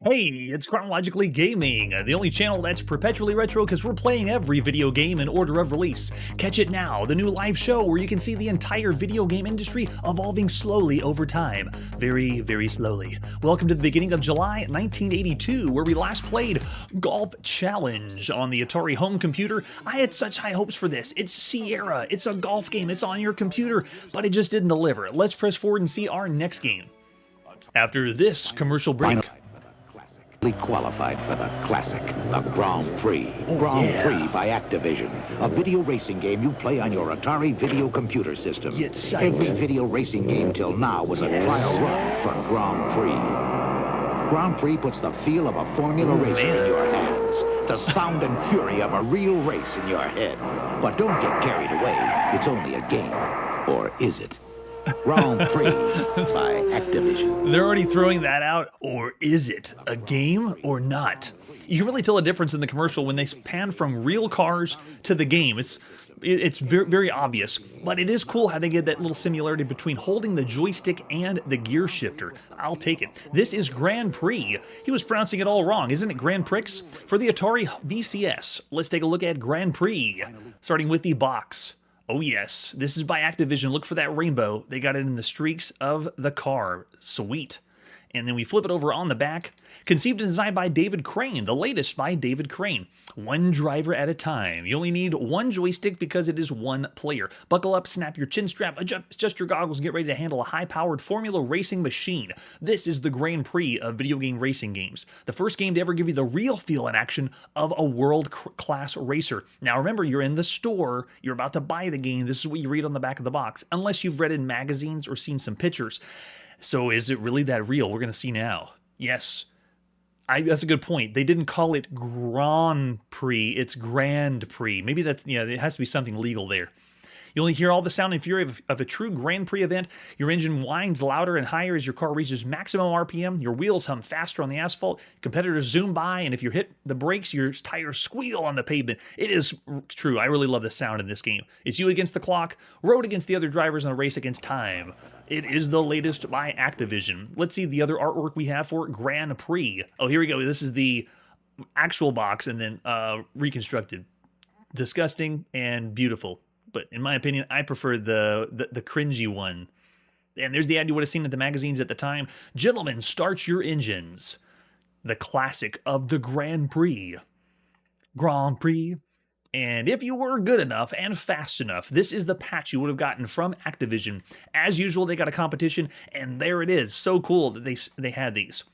Hey, it's Chronologically Gaming, the only channel that's perpetually retro because we're playing every video game in order of release. Catch It Now, the new live show where you can see the entire video game industry evolving slowly over time. Very, very slowly. Welcome to the beginning of July 1982, where we last played Golf Challenge on the Atari home computer. I had such high hopes for this. It's Sierra, it's a golf game, it's on your computer, but it just didn't deliver. Let's press forward and see our next game. After this commercial break. Qualified for the classic, the Grand Prix. Grand Prix by Activision, a video racing game you play on your Atari video computer system. Get psyched. Every video racing game till now was a trial run for Grand Prix. Grand Prix puts the feel of a Formula racer in your hands, the sound and fury of a real race in your head. But don't get carried away. It's only a game. Or is it? Grand Prix by Activision. They're already throwing that out. Or is it a game or not? You can really tell a difference in the commercial when they pan from real cars to the game. It's very, very obvious, but it is cool how they get that little similarity between holding the joystick and the gear shifter. I'll take it. This is Grand Prix. He was pronouncing it all wrong, isn't it? Grand Prix? For the Atari VCS, let's take a look at Grand Prix, starting with the box. Oh yes, this is by Activision. Look for that rainbow. They got it in the streaks of the car. Sweet. And then we flip it over on the back. Conceived and designed by David Crane, the latest by David Crane. One driver at a time. You only need one joystick because it is one player. Buckle up, snap your chin strap, adjust your goggles, and get ready to handle a high-powered Formula racing machine. This is the Grand Prix of video game racing games. The first game to ever give you the real feel and action of a world-class racer. Now remember, you're in the store, you're about to buy the game, this is what you read on the back of the box, unless you've read in magazines or seen some pictures. So is it really that real? We're going to see now. Yes. That's a good point. They didn't call it Grand Prix. It's Grand Prix. Maybe that's, yeah, there has to be something legal there. You only hear all the sound and fury of a true Grand Prix event. Your engine whines louder and higher as your car reaches maximum RPM. Your wheels hum faster on the asphalt. Competitors zoom by, and if you hit the brakes, your tires squeal on the pavement. It is true. I really love the sound in this game. It's you against the clock, road against the other drivers, and a race against time. It is the latest by Activision. Let's see the other artwork we have for Grand Prix. Oh, here we go. This is the actual box and then reconstructed. Disgusting and beautiful. But in my opinion, I prefer the cringy one. And there's the ad you would have seen at the magazines at the time. Gentlemen, start your engines. The classic of the Grand Prix. Grand Prix. And if you were good enough and fast enough, this is the patch you would have gotten from Activision. As usual, they got a competition, and there it is. So cool that they had these.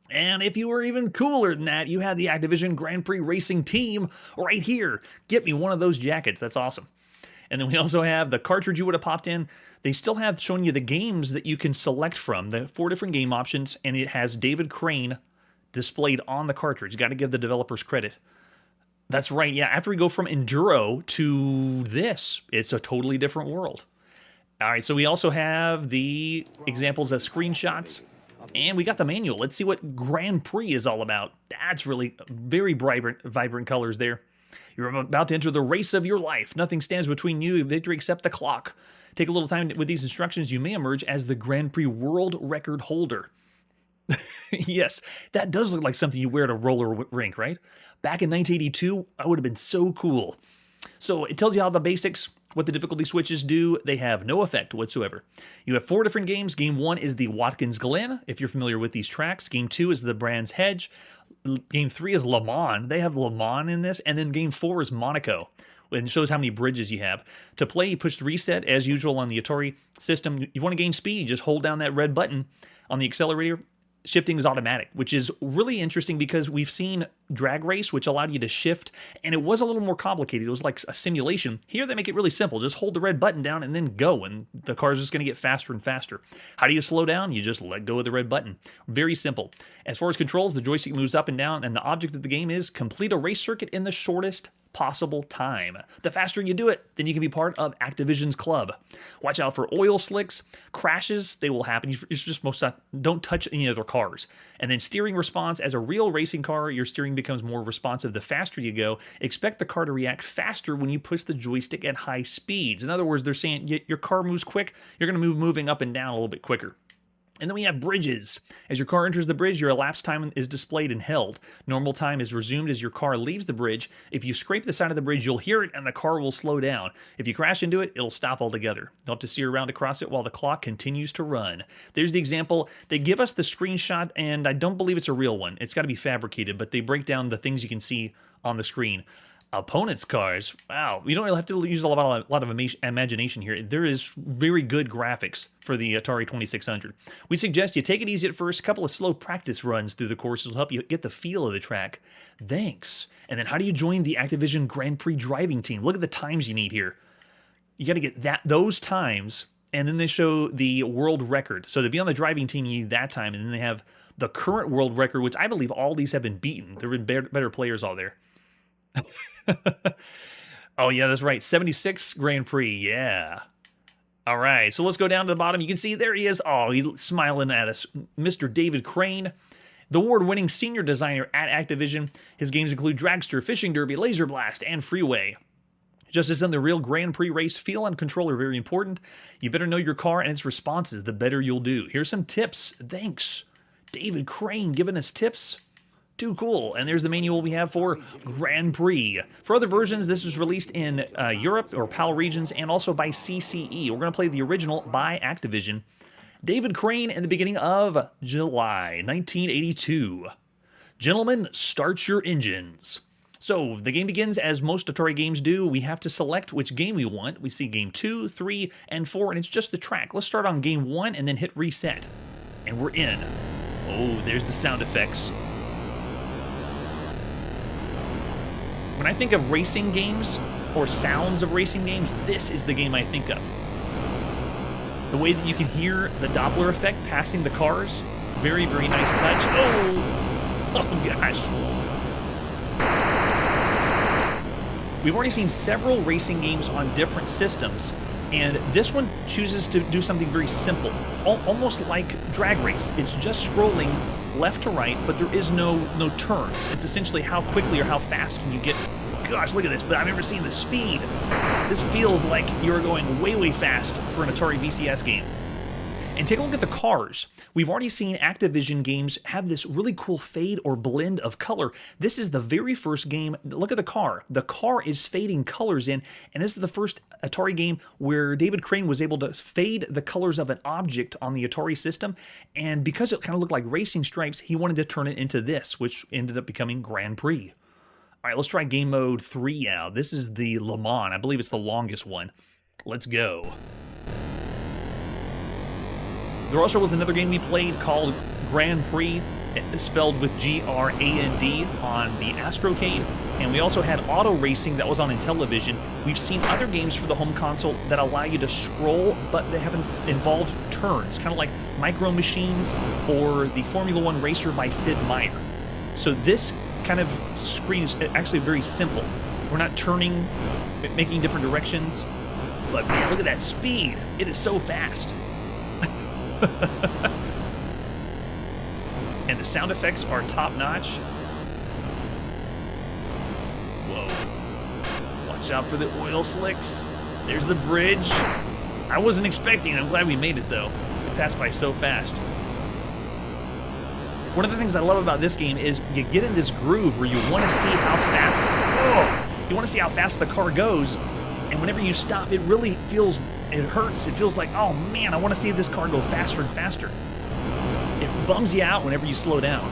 And if you were even cooler than that, you had the Activision Grand Prix Racing Team right here. Get me one of those jackets. That's awesome. And then we also have the cartridge you would have popped in. They still have shown you the games that you can select from, the 4 different game options, and it has David Crane displayed on the cartridge. Got to give the developers credit. That's right, yeah, after we go from Enduro to this, it's a totally different world. All right, so we also have the examples as screenshots, and we got the manual. Let's see what Grand Prix is all about. That's really very vibrant colors there. You're about to enter the race of your life. Nothing stands between you and victory except the clock. Take a little time with these instructions. You may emerge as the Grand Prix world record holder. Yes, that does look like something you wear at a roller rink, right? Back in 1982, that would have been so cool. So it tells you how the basics, what the difficulty switches do. They have no effect whatsoever. You have 4 different games. Game 1 is the Watkins Glen, if you're familiar with these tracks. Game 2 is the Brands Hedge. Game 3 is Le Mans. They have Le Mans in this. And then Game 4 is Monaco. And it shows how many bridges you have. To play, you push the reset, as usual on the Atari system. You want to gain speed, you just hold down that red button on the accelerator. Shifting is automatic, which is really interesting because we've seen Drag Race, which allowed you to shift, and it was a little more complicated. It was like a simulation. Here, they make it really simple. Just hold the red button down and then go, and the car's just going to get faster and faster. How do you slow down? You just let go of the red button. Very simple. As far as controls, the joystick moves up and down, and the object of the game is complete a race circuit in the shortest possible time. The faster you do it, then you can be part of Activision's club. Watch out for oil slicks, crashes, they will happen. You just don't touch any other cars. And then steering response, as a real racing car, your steering becomes more responsive the faster you go. Expect the car to react faster when you push the joystick at high speeds. In other words, they're saying your car moves quick, you're going to move moving up and down a little bit quicker. And then we have bridges. As your car enters the bridge, your elapsed time is displayed and held. Normal time is resumed as your car leaves the bridge. If you scrape the side of the bridge, you'll hear it and the car will slow down. If you crash into it, it'll stop altogether. You'll have to steer around to cross it while the clock continues to run. There's the example. They give us the screenshot, and I don't believe it's a real one. It's got to be fabricated, but they break down the things you can see on the screen. Opponents' cars. Wow, you don't really have to use a lot of imagination here. There is very good graphics for the Atari 2600. We suggest you take it easy at first. A couple of slow practice runs through the courses will help you get the feel of the track. Thanks. And then how do you join the Activision Grand Prix driving team? Look at the times you need here. You got to get those times, and then they show the world record. So to be on the driving team, you need that time, and then they have the current world record, which I believe all these have been beaten. There have been better players all there. Oh, yeah, that's right. 76 Grand Prix. Yeah. All right, so let's go down to the bottom. You can see there he is. Oh, he's smiling at us. Mr. David Crane, the award-winning senior designer at Activision. His games include Dragster, Fishing Derby, Laser Blast, and Freeway. Just as in the real Grand Prix race, feel and control are very important. You better know your car and its responses, the better you'll do. Here's some tips. Thanks. David Crane giving us tips. Too cool. And there's the manual we have for Grand Prix. For other versions, this was released in Europe or PAL regions and also by CCE. We're going to play the original by Activision. David Crane in the beginning of July 1982. Gentlemen, start your engines. So the game begins as most Atari games do. We have to select which game we want. We see game 2, 3, and 4, and it's just the track. Let's start on game 1 and then hit reset. And we're in. Oh, there's the sound effects. When I think of racing games, or sounds of racing games, this is the game I think of. The way that you can hear the Doppler effect passing the cars, very, very nice touch. Oh gosh. We've already seen several racing games on different systems, and this one chooses to do something very simple, almost like Drag Race. It's just scrolling left to right, but there is no turns. It's essentially how quickly or how fast can you get. Gosh, look at this, but I've never seen the speed. This feels like you're going way, way fast for an Atari VCS game. And take a look at the cars. We've already seen Activision games have this really cool fade or blend of color. This is the very first game. Look at the car. The car is fading colors in, and this is the first Atari game where David Crane was able to fade the colors of an object on the Atari system, and because it kind of looked like racing stripes, he wanted to turn it into this, which ended up becoming Grand Prix. All right, let's try game mode 3 now. This is the Le Mans. I believe it's the longest one. Let's go. There also was another game we played called Grand Prix, spelled with G-R-A-N-D, on the Astrocade, and we also had Auto Racing that was on Intellivision. We've seen other games for the home console that allow you to scroll, but they haven't involved turns, kind of like Micro Machines or the Formula One Racer by Sid Meier. So this kind of screen is actually very simple. We're not turning, making different directions, but man, look at that speed. It is so fast. And the sound effects are top-notch. Whoa. Watch out for the oil slicks. There's the bridge. I wasn't expecting it. I'm glad we made it, though. It passed by so fast. One of the things I love about this game is you get in this groove where you want to see how fast... you want to see how fast the car goes, and whenever you stop, it really feels... It hurts. It feels like, oh man, I want to see this car go faster and faster. It bums you out whenever you slow down.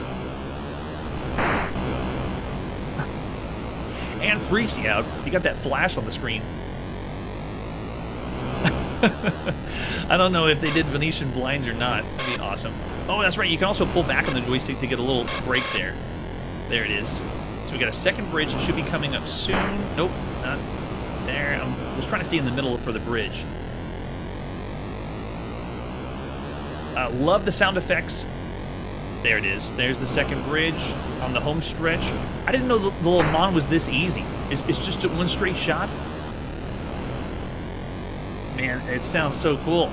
And freaks you out. You got that flash on the screen. I don't know if they did Venetian blinds or not. That'd be awesome. Oh, that's right. You can also pull back on the joystick to get a little break there. There it is. So we got a second bridge. It should be coming up soon. Nope, not there. I was trying to stay in the middle for the bridge. Love the sound effects. There it is. There's the second bridge on the home stretch. I didn't know the Le Mans was this easy. It's just one straight shot. Man, it sounds so cool.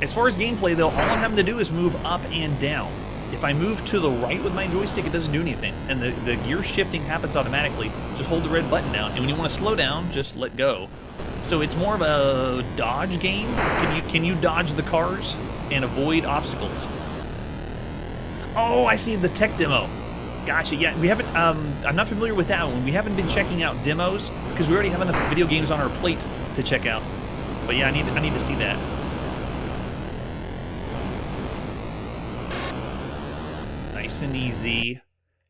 As far as gameplay, though, all I'm having to do is move up and down. If I move to the right with my joystick, it doesn't do anything. And the gear shifting happens automatically. Just hold the red button down. And when you want to slow down, just let go. So it's more of a dodge game. Can you dodge the cars and avoid obstacles? Oh, I see the tech demo. Gotcha. Yeah, we haven't. I'm not familiar with that one. We haven't been checking out demos because we already have enough video games on our plate to check out. But yeah, I need to see that. Nice and easy.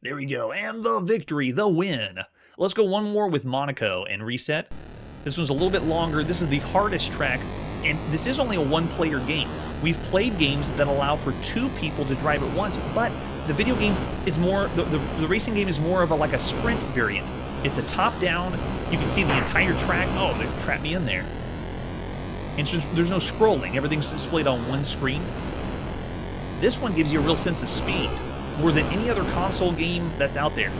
There we go. And the victory, the win. Let's go one more with Monaco and reset. This one's a little bit longer. This is the hardest track, and this is only a one-player game. We've played games that allow for 2 people to drive at once, but the video game is more, the racing game is more of like a sprint variant. It's a top-down. You can see the entire track. Oh, they trapped me in there. And so there's no scrolling. Everything's displayed on one screen. This one gives you a real sense of speed, more than any other console game that's out there.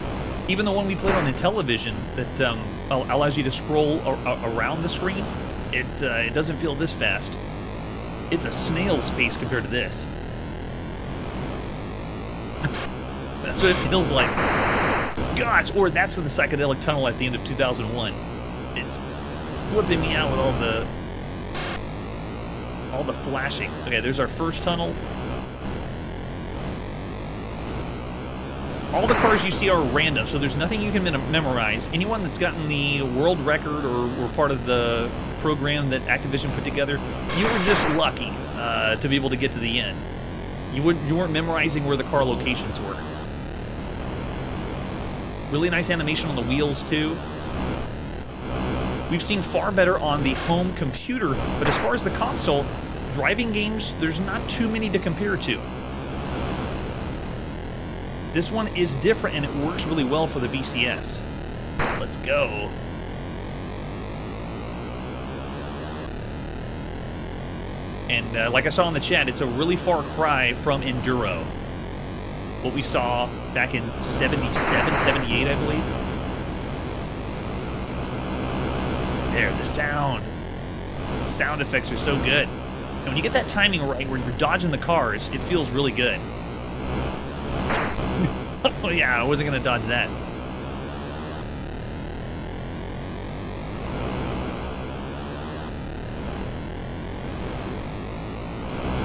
Even the one we played on the television that allows you to scroll around the screen, it doesn't feel this fast. It's a snail's pace compared to this. That's what it feels like. Gosh, or that's in the psychedelic tunnel at the end of 2001. It's flipping me out with all the flashing. Okay, there's our first tunnel. All the cars you see are random, so there's nothing you can memorize. Anyone that's gotten the world record or were part of the program that Activision put together, you were just lucky to be able to get to the end. You weren't memorizing where the car locations were. Really nice animation on the wheels, too. We've seen far better on the home computer, but as far as the console, driving games, there's not too many to compare to. This one is different, and it works really well for the VCS. Let's go. And like I saw in the chat, it's a really far cry from Enduro. What we saw back in 77, 78, I believe. There, the sound. The sound effects are so good. And when you get that timing right, where you're dodging the cars, it feels really good. Oh yeah, I wasn't going to dodge that.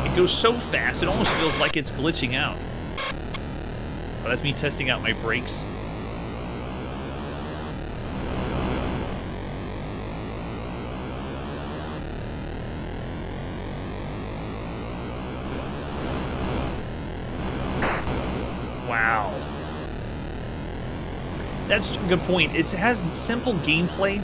It goes so fast, it almost feels like it's glitching out. Oh, that's me testing out my brakes. Wow. That's a good point. It has simple gameplay,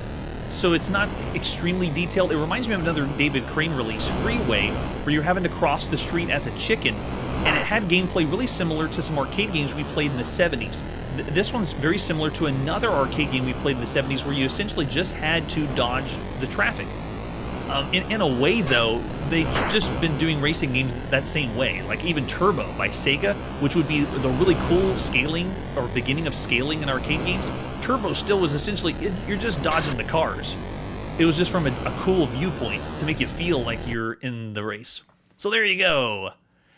so it's not extremely detailed. It reminds me of another David Crane release, Freeway, where you're having to cross the street as a chicken, and it had gameplay really similar to some arcade games we played in the 70s. This one's very similar to another arcade game we played in the 70s where you essentially just had to dodge the traffic. In a way, though, they've just been doing racing games that same way. Like even Turbo by Sega, which would be the really cool scaling or beginning of scaling in arcade games. Turbo still was essentially, you're just dodging the cars. It was just from a cool viewpoint to make you feel like you're in the race. So there you go.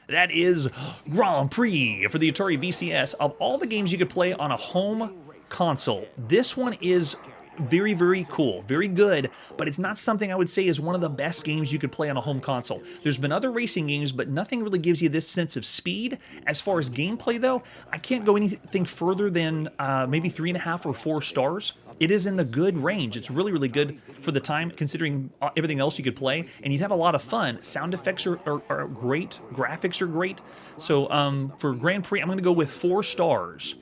That is Grand Prix for the Atari VCS. Of all the games you could play on a home console, this one is very, very cool, very good, but it's not something I would say is one of the best games you could play on a home console. There's been other racing games, but nothing really gives you this sense of speed. As far as gameplay, though, I can't go anything further than maybe 3.5 or 4 stars. It is in the good range. It's really, really good for the time, considering everything else you could play, and you'd have a lot of fun. Sound effects are great. Graphics are great. So for Grand Prix, I'm going to go with 4 stars.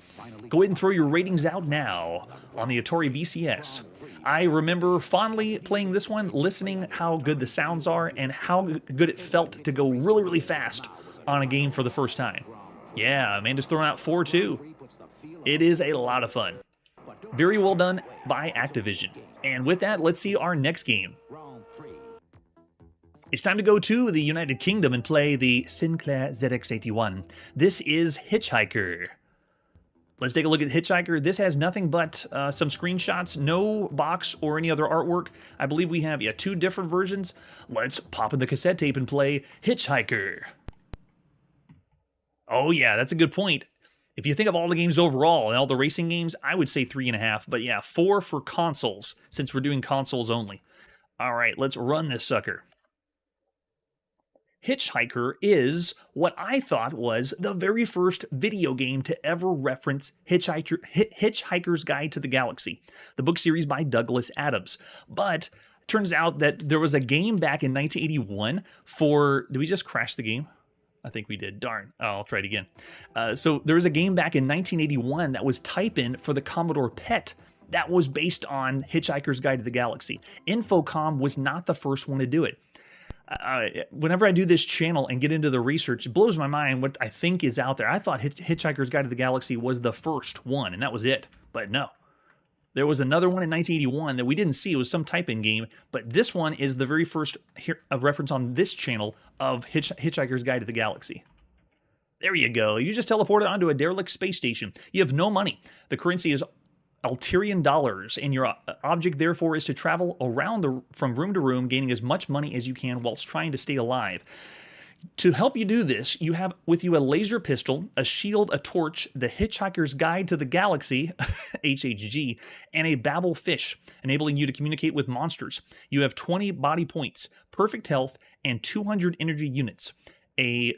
Go ahead and throw your ratings out now on the Atari VCS. I remember fondly playing this one, listening how good the sounds are and how good it felt to go really, really fast on a game for the first time. Yeah, Amanda's throwing out 4 too. It is a lot of fun. Very well done by Activision. And with that, let's see our next game. It's time to go to the United Kingdom and play the Sinclair ZX81. This is Hitchhiker. Let's take a look at Hitchhiker. This has nothing but some screenshots, no box or any other artwork. I believe we have 2 different versions. Let's pop in the cassette tape and play Hitchhiker. Oh yeah, that's a good point. If you think of all the games overall and all the racing games, I would say 3.5. But yeah, 4 for consoles, since we're doing consoles only. All right, let's run this sucker. Hitchhiker is what I thought was the very first video game to ever reference Hitchhiker's Guide to the Galaxy, the book series by Douglas Adams. But it turns out that there was a game back in 1981 for... Did we just crash the game? I think we did. Darn. Oh, I'll try it again. So there was a game back in 1981 that was type-in for the Commodore PET that was based on Hitchhiker's Guide to the Galaxy. Infocom was not the first one to do it. Whenever I do this channel and get into the research, it blows my mind what I think is out there. I thought Hitchhiker's Guide to the Galaxy was the first one, and that was it. But no. There was another one in 1981 that we didn't see. It was some type-in game, but this one is the very first reference on this channel of Hitchhiker's Guide to the Galaxy. There you go. You just teleported onto a derelict space station. You have no money. The currency is Alterian dollars, and your object, therefore, is to travel around from room to room, gaining as much money as you can whilst trying to stay alive. To help you do this, you have with you a laser pistol, a shield, a torch, the Hitchhiker's Guide to the Galaxy, HHG, and a Babel fish, enabling you to communicate with monsters. You have 20 body points, perfect health, and 200 energy units. A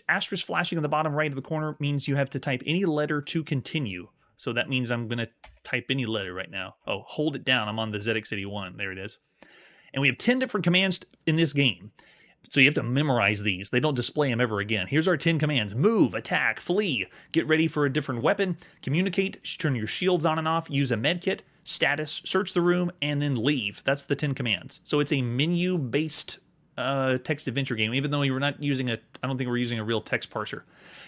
asterisk flashing on the bottom right of the corner means you have to type any letter to continue. So that means I'm going to type any letter right now. Oh, hold it down. I'm on the ZX City 1. There it is. And we have 10 different commands in this game. So you have to memorize these. They don't display them ever again. Here's our 10 commands. Move, attack, flee, get ready for a different weapon, communicate, turn your shields on and off, use a medkit, status, search the room, and then leave. That's the 10 commands. So it's a menu-based text adventure game, even though we're not using I don't think we're using a real text parser.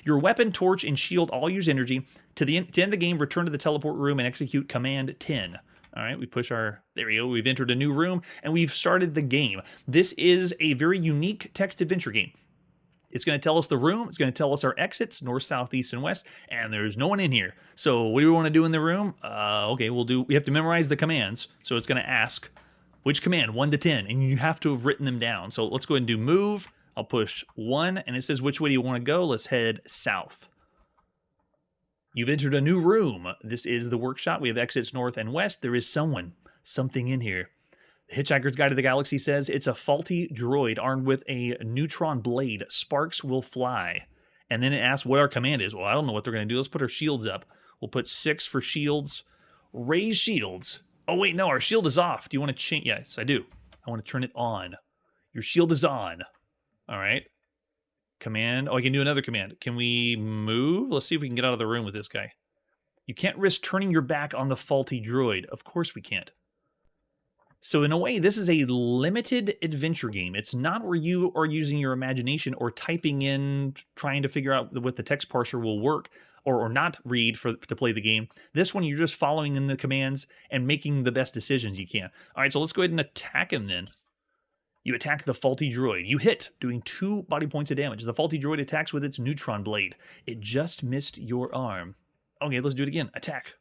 Your weapon, torch, and shield all use energy. To end the game, return to the teleport room and execute command 10. All right, we push our, there we go, we've entered a new room, and we've started the game. This is a very unique text adventure game. It's going to tell us the room, it's going to tell us our exits, north, south, east, and west, and there's no one in here. So what do we want to do in the room? Okay, we have to memorize the commands, so it's going to ask, which command, 1 to 10, and you have to have written them down. So let's go ahead and do move. I'll push 1, and it says, which way do you want to go? Let's head south. You've entered a new room. This is the workshop. We have exits north and west. There is something in here. The Hitchhiker's Guide to the Galaxy says it's a faulty droid armed with a neutron blade. Sparks will fly. And then it asks what our command is. Well, I don't know what they're going to do. Let's put our shields up. We'll put 6 for shields. Raise shields. Oh, wait, no, our shield is off. Do you want to change? Yes, I do. I want to turn it on. Your shield is on. All right. Command. Oh, I can do another command. Can we move? Let's see if we can get out of the room with this guy. You can't risk turning your back on the faulty droid. Of course we can't. So in a way, this is a limited adventure game. It's not where you are using your imagination or typing in, trying to figure out what the text parser will work or not read to play the game. This one, you're just following in the commands and making the best decisions you can. All right, so let's go ahead and attack him then. You attack the faulty droid. You hit, doing 2 body points of damage. The faulty droid attacks with its neutron blade. It just missed your arm. Okay, let's do it again. Attack.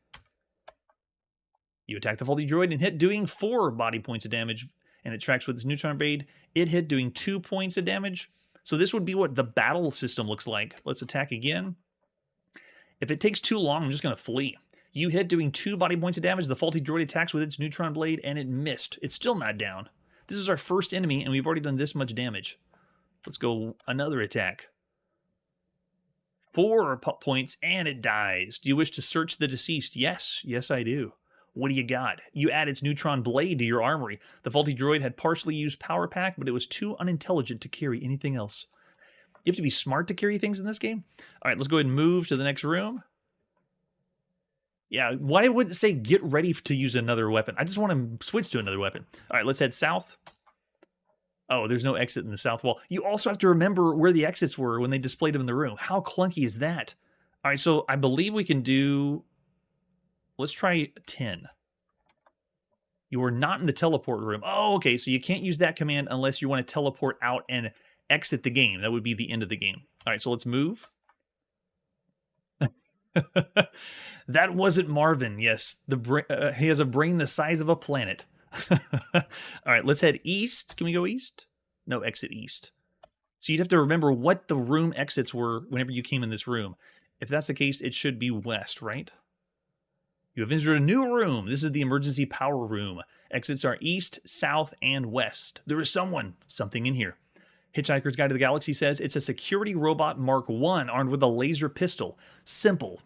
You attack the faulty droid and hit, doing 4 body points of damage. And it tracks with its neutron blade. It hit, doing 2 points of damage. So this would be what the battle system looks like. Let's attack again. If it takes too long, I'm just going to flee. You hit, doing 2 body points of damage. The faulty droid attacks with its neutron blade, and it missed. It's still not down. This is our first enemy, and we've already done this much damage. Let's go another attack. 4 points, and it dies. Do you wish to search the deceased? Yes. Yes, I do. What do you got? You add its neutron blade to your armory. The faulty droid had partially used power pack, but it was too unintelligent to carry anything else. You have to be smart to carry things in this game? All right, let's go ahead and move to the next room. Yeah, why would it say get ready to use another weapon? I just want to switch to another weapon. All right, let's head south. Oh, there's no exit in the south wall. You also have to remember where the exits were when they displayed them in the room. How clunky is that? All right, so I believe we can do... Let's try 10. You are not in the teleport room. Oh, okay, so you can't use that command unless you want to teleport out and exit the game. That would be the end of the game. All right, so let's move. That wasn't Marvin. Yes, he has a brain the size of a planet. All right, let's head east. Can we go east? No, exit east. So you'd have to remember what the room exits were whenever you came in this room. If that's the case, it should be west, right? You have entered a new room. This is the emergency power room. Exits are east, south, and west. There is something in here. Hitchhiker's Guide to the Galaxy says it's a security robot Mark I armed with a laser pistol. Simple.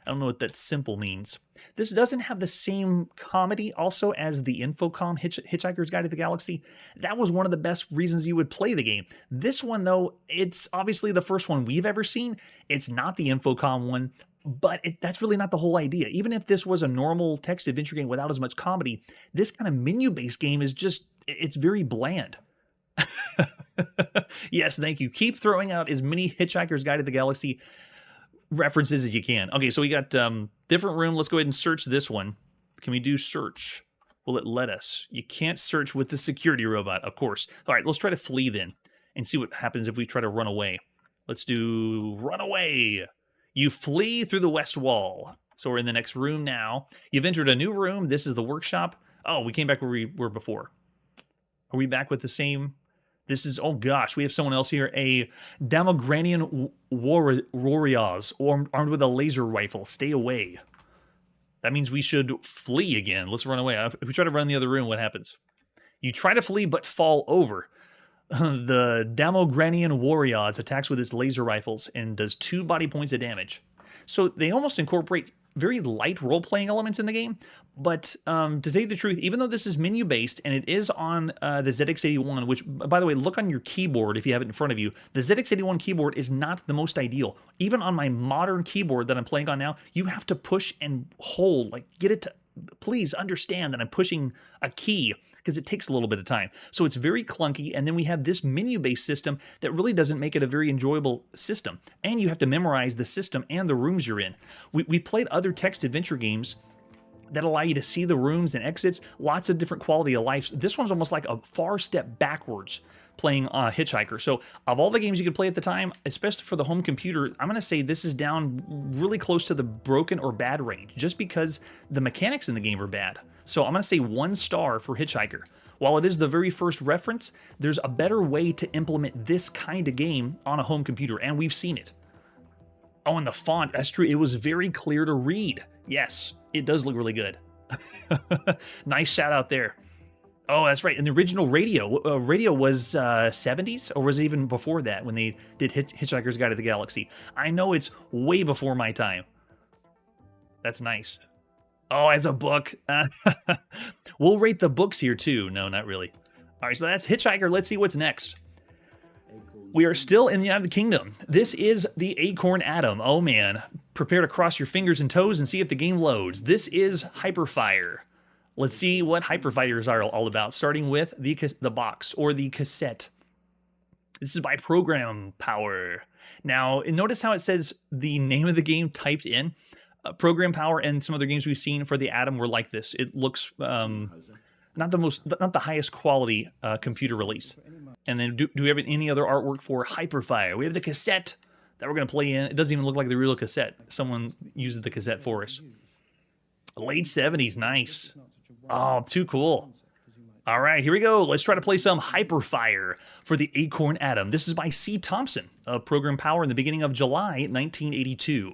I don't know what that simple means. This doesn't have the same comedy also as the Infocom Hitchhiker's Guide to the Galaxy. That was one of the best reasons you would play the game. This one, though, it's obviously the first one we've ever seen. It's not the Infocom one, but that's really not the whole idea. Even if this was a normal text adventure game without as much comedy, this kind of menu-based game is just, it's very bland. Yes, thank you. Keep throwing out as many Hitchhiker's Guide to the Galaxy references as you can. Okay, so we got different room. Let's go ahead and search this one. Can we do search? Will it let us? You can't search with the security robot, of course. All right, let's try to flee then and see what happens if we try to run away. Let's do Runaway. You flee through the west wall. So we're in the next room now. You've entered a new room. This is the workshop. Oh, we came back where we were before. Are we back with the same? This is, oh gosh, we have someone else here. A Damogranian warriors armed with a laser rifle. Stay away. That means we should flee again. Let's run away. If we try to run the other room, what happens? You try to flee but fall over. The Damogranian warriors attacks with its laser rifles and does 2 body points of damage. So they almost incorporate very light role-playing elements in the game, but to tell you the truth, even though this is menu-based and it is on the ZX81, which, by the way, look on your keyboard if you have it in front of you, the ZX81 keyboard is not the most ideal. Even on my modern keyboard that I'm playing on now, you have to push and hold, like get it to, please understand that I'm pushing a key, because it takes a little bit of time. So it's very clunky, and then we have this menu-based system that really doesn't make it a very enjoyable system. And you have to memorize the system and the rooms you're in. We played other text adventure games that allow you to see the rooms and exits, lots of different quality of life. This one's almost like a far step backwards playing Hitchhiker. So of all the games you could play at the time, especially for the home computer, I'm going to say this is down really close to the broken or bad range, just because the mechanics in the game are bad. So I'm going to say 1 star for Hitchhiker. While it is the very first reference, there's a better way to implement this kind of game on a home computer, and we've seen it. Oh, and the font, that's true. It was very clear to read. Yes, it does look really good. Nice shout out there. Oh, that's right. And the original radio was 70s, or was it even before that when they did Hitchhiker's Guide to the Galaxy? I know it's way before my time. That's nice. Oh, as a book. We'll rate the books here too. No, not really. All right, so that's Hitchhiker. Let's see what's next. We are still in the United Kingdom. This is the Acorn Atom. Oh man, prepare to cross your fingers and toes and see if the game loads. This is Hyperfire. Let's see what Hyperfires are all about, starting with the box or the cassette. This is by Program Power. Now, notice how it says the name of the game typed in. Program Power and some other games we've seen for the Atom were like this. It looks not the highest quality computer release. And then do we have any other artwork for Hyperfire? We have the cassette that we're going to play in. It doesn't even look like the real cassette. Someone uses the cassette for us. Late 70s, nice. Oh, too cool. All right, here we go. Let's try to play some Hyperfire for the Acorn Atom. This is by C. Thompson of Program Power in the beginning of July 1982.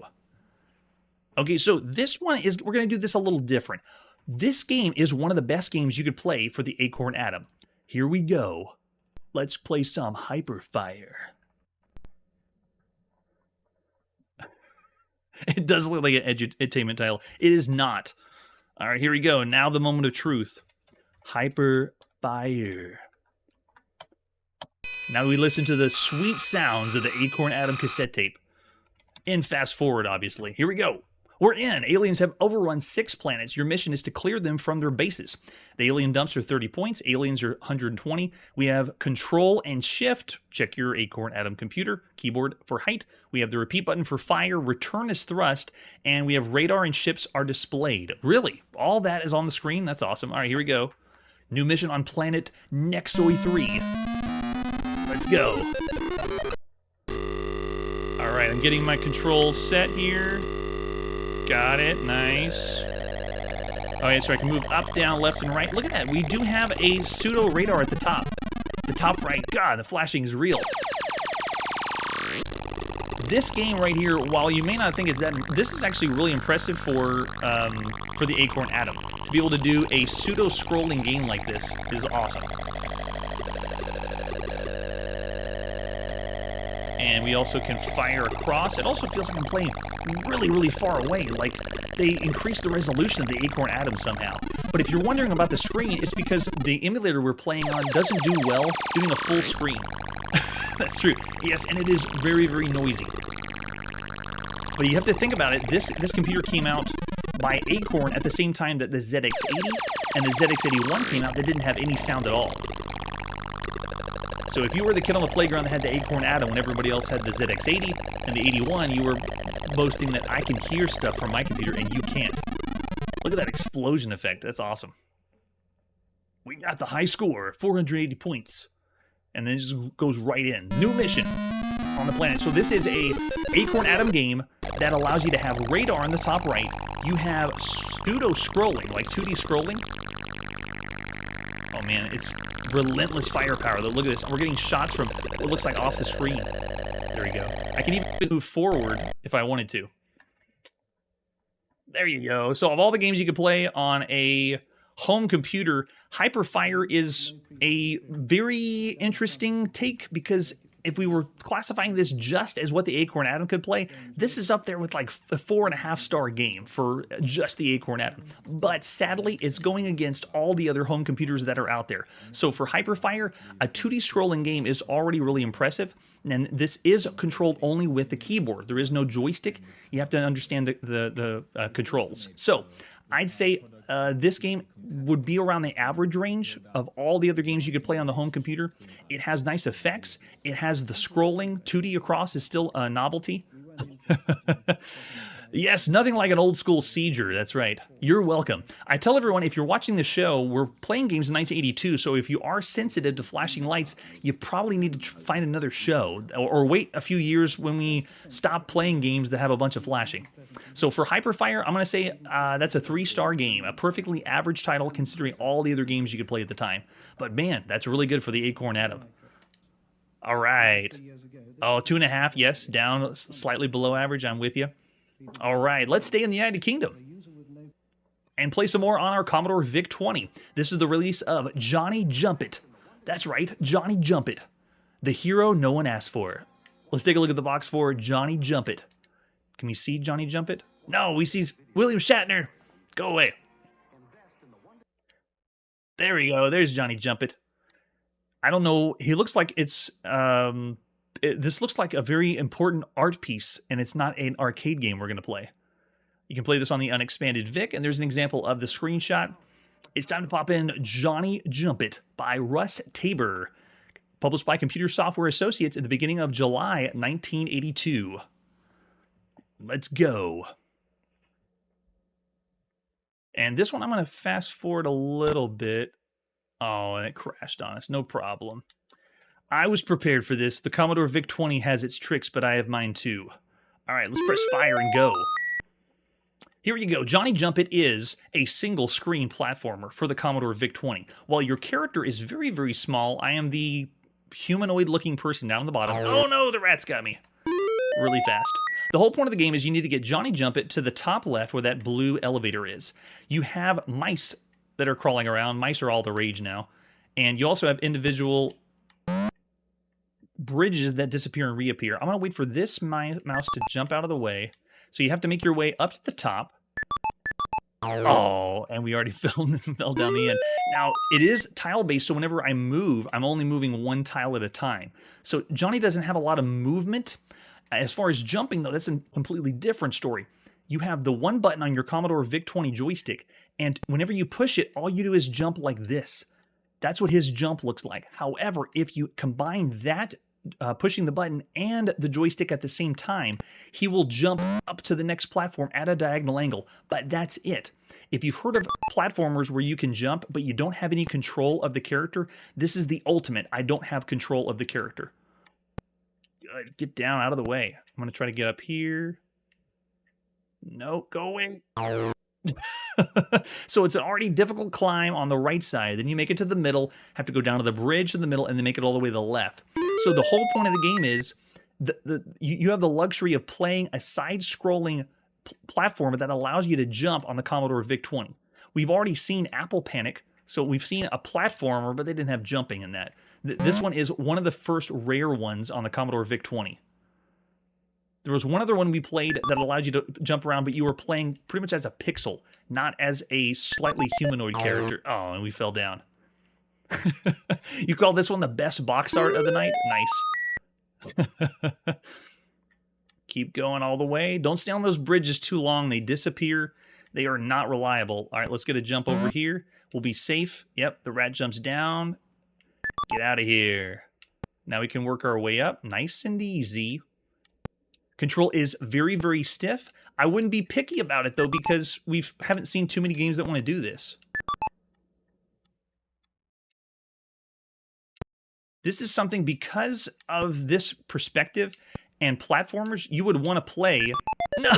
Okay, so this one is, we're going to do this a little different. This game is one of the best games you could play for the Acorn Atom. Here we go. Let's play some Hyperfire. It does look like an edutainment title. It is not. All right, here we go. Now the moment of truth. Hyperfire. Now we listen to the sweet sounds of the Acorn Atom cassette tape. In fast forward, obviously. Here we go. We're in. Aliens have overrun 6 planets. Your mission is to clear them from their bases. The alien dumps are 30 points. Aliens are 120. We have Control and Shift. Check your Acorn Atom computer. Keyboard for height. We have the repeat button for fire. Return is thrust. And we have radar and ships are displayed. Really? All that is on the screen? That's awesome. All right, here we go. New mission on planet Nexoi 3. Let's go. All right, I'm getting my controls set here. Got it, nice. Okay, so I can move up, down, left, and right. Look at that, we do have a pseudo radar at the top. The top right, God, the flashing is real. This game right here, while you may not think it's that, this is actually really impressive for the Acorn Atom. To be able to do a pseudo-scrolling game like this is awesome. And we also can fire across. It also feels like I'm playing really, really far away. Like, they increased the resolution of the Acorn Atom somehow. But if you're wondering about the screen, it's because the emulator we're playing on doesn't do well doing a full screen. That's true. Yes, and it is very, very noisy. But you have to think about it. This computer came out by Acorn at the same time that the ZX80 and the ZX81 came out that didn't have any sound at all. So if you were the kid on the playground that had the Acorn Atom when everybody else had the ZX80 and the 81, you were boasting that I can hear stuff from my computer and you can't. Look at that explosion effect. That's awesome. We got the high score, 480 points. And then it just goes right in. New mission on the planet. So this is a Acorn Atom game that allows you to have radar in the top right. You have pseudo-scrolling, like 2D scrolling. Oh man, it's relentless firepower. Look at this. We're getting shots from what looks like off the screen. There we go. I can even move forward if I wanted to. There you go. So of all the games you could play on a home computer, Hyperfire is a very interesting take, because if we were classifying this just as what the Acorn Atom could play, this is up there with like a 4.5-star game for just the Acorn Atom. But sadly, it's going against all the other home computers that are out there. So for Hyperfire, a 2D scrolling game is already really impressive. And this is controlled only with the keyboard. There is no joystick. You have to understand the controls. So I'd say this game would be around the average range of all the other games you could play on the home computer. It has nice effects. It has the scrolling. 2D across is still a novelty. Yes, nothing like an old school sieger. That's right. You're welcome. I tell everyone, if you're watching the show, we're playing games in 1982, so if you are sensitive to flashing lights, you probably need to find another show, or wait a few years when we stop playing games that have a bunch of flashing. So for Hyperfire, I'm going to say that's a 3-star game, a perfectly average title considering all the other games you could play at the time. But man, that's really good for the Acorn Atom. All right. Oh, 2.5, yes, down slightly below average. I'm with you. All right, let's stay in the United Kingdom and play some more on our Commodore VIC-20. This is the release of Johnny Jumpit. That's right, Johnny Jumpit, the hero no one asked for. Let's take a look at the box for Johnny Jumpit. Can we see Johnny Jumpit? No, we see William Shatner. Go away. There we go. There's Johnny Jumpit. I don't know. He looks like it's... this looks like a very important art piece, and it's not an arcade game we're going to play. You can play this on the unexpanded VIC, and there's an example of the screenshot. It's time to pop in Johnny Jumpit by Russ Tabor, published by Computer Software Associates at the beginning of July 1982. Let's go. And this one I'm going to fast forward a little bit. Oh, and it crashed on us. No problem. I was prepared for this. The Commodore VIC-20 has its tricks, but I have mine too. All right, let's press fire and go. Here you go. Johnny Jumpit is a single-screen platformer for the Commodore VIC-20. While your character is very, very small, I am the humanoid-looking person down on the bottom. Oh no, the rats got me. Really fast. The whole point of the game is you need to get Johnny Jumpit to the top left where that blue elevator is. You have mice that are crawling around. Mice are all the rage now. And you also have individual bridges that disappear and reappear. I'm going to wait for this mouse to jump out of the way. So you have to make your way up to the top. Oh, and we already fell down the end. Now, it is tile-based, so whenever I move, I'm only moving one tile at a time. So Johnny doesn't have a lot of movement. As far as jumping, though, that's a completely different story. You have the one button on your Commodore VIC-20 joystick, and whenever you push it, all you do is jump like this. That's what his jump looks like. However, if you combine that pushing the button and the joystick at the same time, he will jump up to the next platform at a diagonal angle, but that's it. If you've heard of platformers where you can jump, but you don't have any control of the character, this is the ultimate. I don't have control of the character. Good. Get down out of the way. I'm going to try to get up here. No, go away. So it's an already difficult climb on the right side. Then you make it to the middle, have to go down to the bridge to the middle, and then make it all the way to the left. So the whole point of the game is you have the luxury of playing a side-scrolling platform that allows you to jump on the Commodore VIC-20. We've already seen Apple Panic, so we've seen a platformer, but they didn't have jumping in that. This one is one of the first rare ones on the Commodore VIC-20. There was one other one we played that allowed you to jump around, but you were playing pretty much as a pixel, not as a slightly humanoid character. Oh, and we fell down. You call this one the best box art of the night? Nice. Keep going all the way. Don't stay on those bridges too long. They disappear. They are not reliable. All right, let's get a jump over here. We'll be safe. Yep, the rat jumps down. Get out of here. Now we can work our way up. Nice and easy. Control is very, very stiff. I wouldn't be picky about it, though, because we haven't seen too many games that want to do this. This is something, because of this perspective and platformers, you would want to play. No,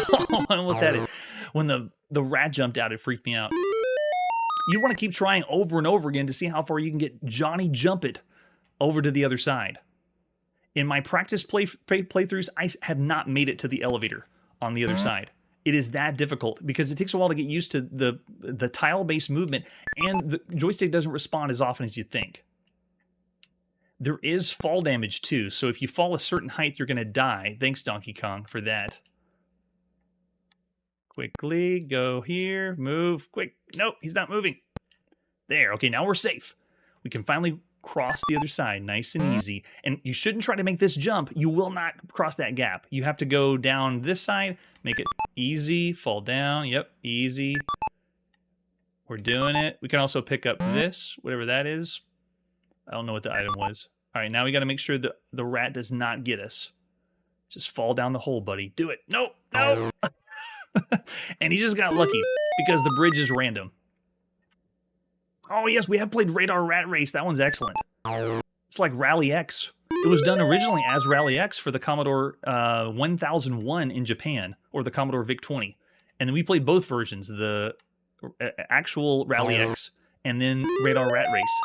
I almost had it. When the rat jumped out, it freaked me out. You want to keep trying over and over again to see how far you can get Johnny Jump It over to the other side. In my practice playthroughs, I have not made it to the elevator on the other side. It is that difficult because it takes a while to get used to the tile-based movement, and the joystick doesn't respond as often as you'd think. There is fall damage too, so if you fall a certain height, you're going to die. Thanks, Donkey Kong, for that. Quickly, go here, move, quick. Nope, he's not moving. There, okay, now we're safe. We can finally cross the other side, nice and easy. And you shouldn't try to make this jump. You will not cross that gap. You have to go down this side, make it easy, fall down, yep, easy. We're doing it. We can also pick up this, whatever that is. I don't know what the item was. All right, now we got to make sure that the rat does not get us. Just fall down the hole, buddy. Do it. No, no. And he just got lucky because the bridge is random. Oh, yes, we have played Radar Rat Race. That one's excellent. It's like Rally X. It was done originally as Rally X for the Commodore 1001 in Japan, or the Commodore VIC-20. And then we played both versions, the actual Rally X and then Radar Rat Race.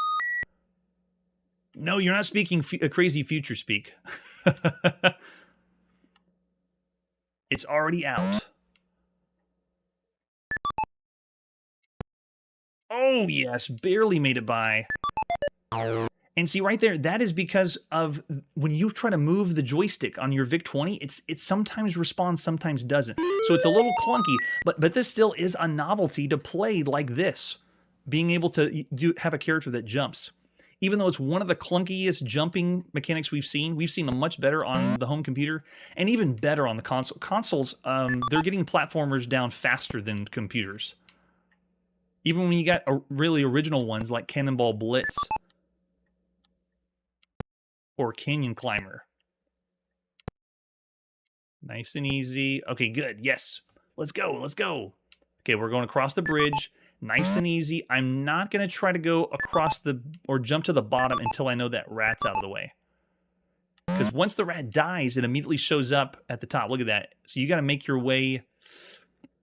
No, you're not speaking crazy future speak. It's already out. Oh, yes, barely made it by. And see right there, that is because of when you try to move the joystick on your VIC-20, it sometimes responds, sometimes doesn't. So it's a little clunky, but this still is a novelty to play like this, being able to have a character that jumps. Even though it's one of the clunkiest jumping mechanics we've seen them much better on the home computer, and even better on the console. Consoles, they're getting platformers down faster than computers. Even when you got really original ones like Cannonball Blitz or Canyon Climber. Nice and easy. Okay, good. Yes. Let's go. Let's go. Okay, we're going across the bridge. Nice and easy. I'm not going to try to go across or jump to the bottom until I know that rat's out of the way. Because once the rat dies, it immediately shows up at the top. Look at that. So you got to make your way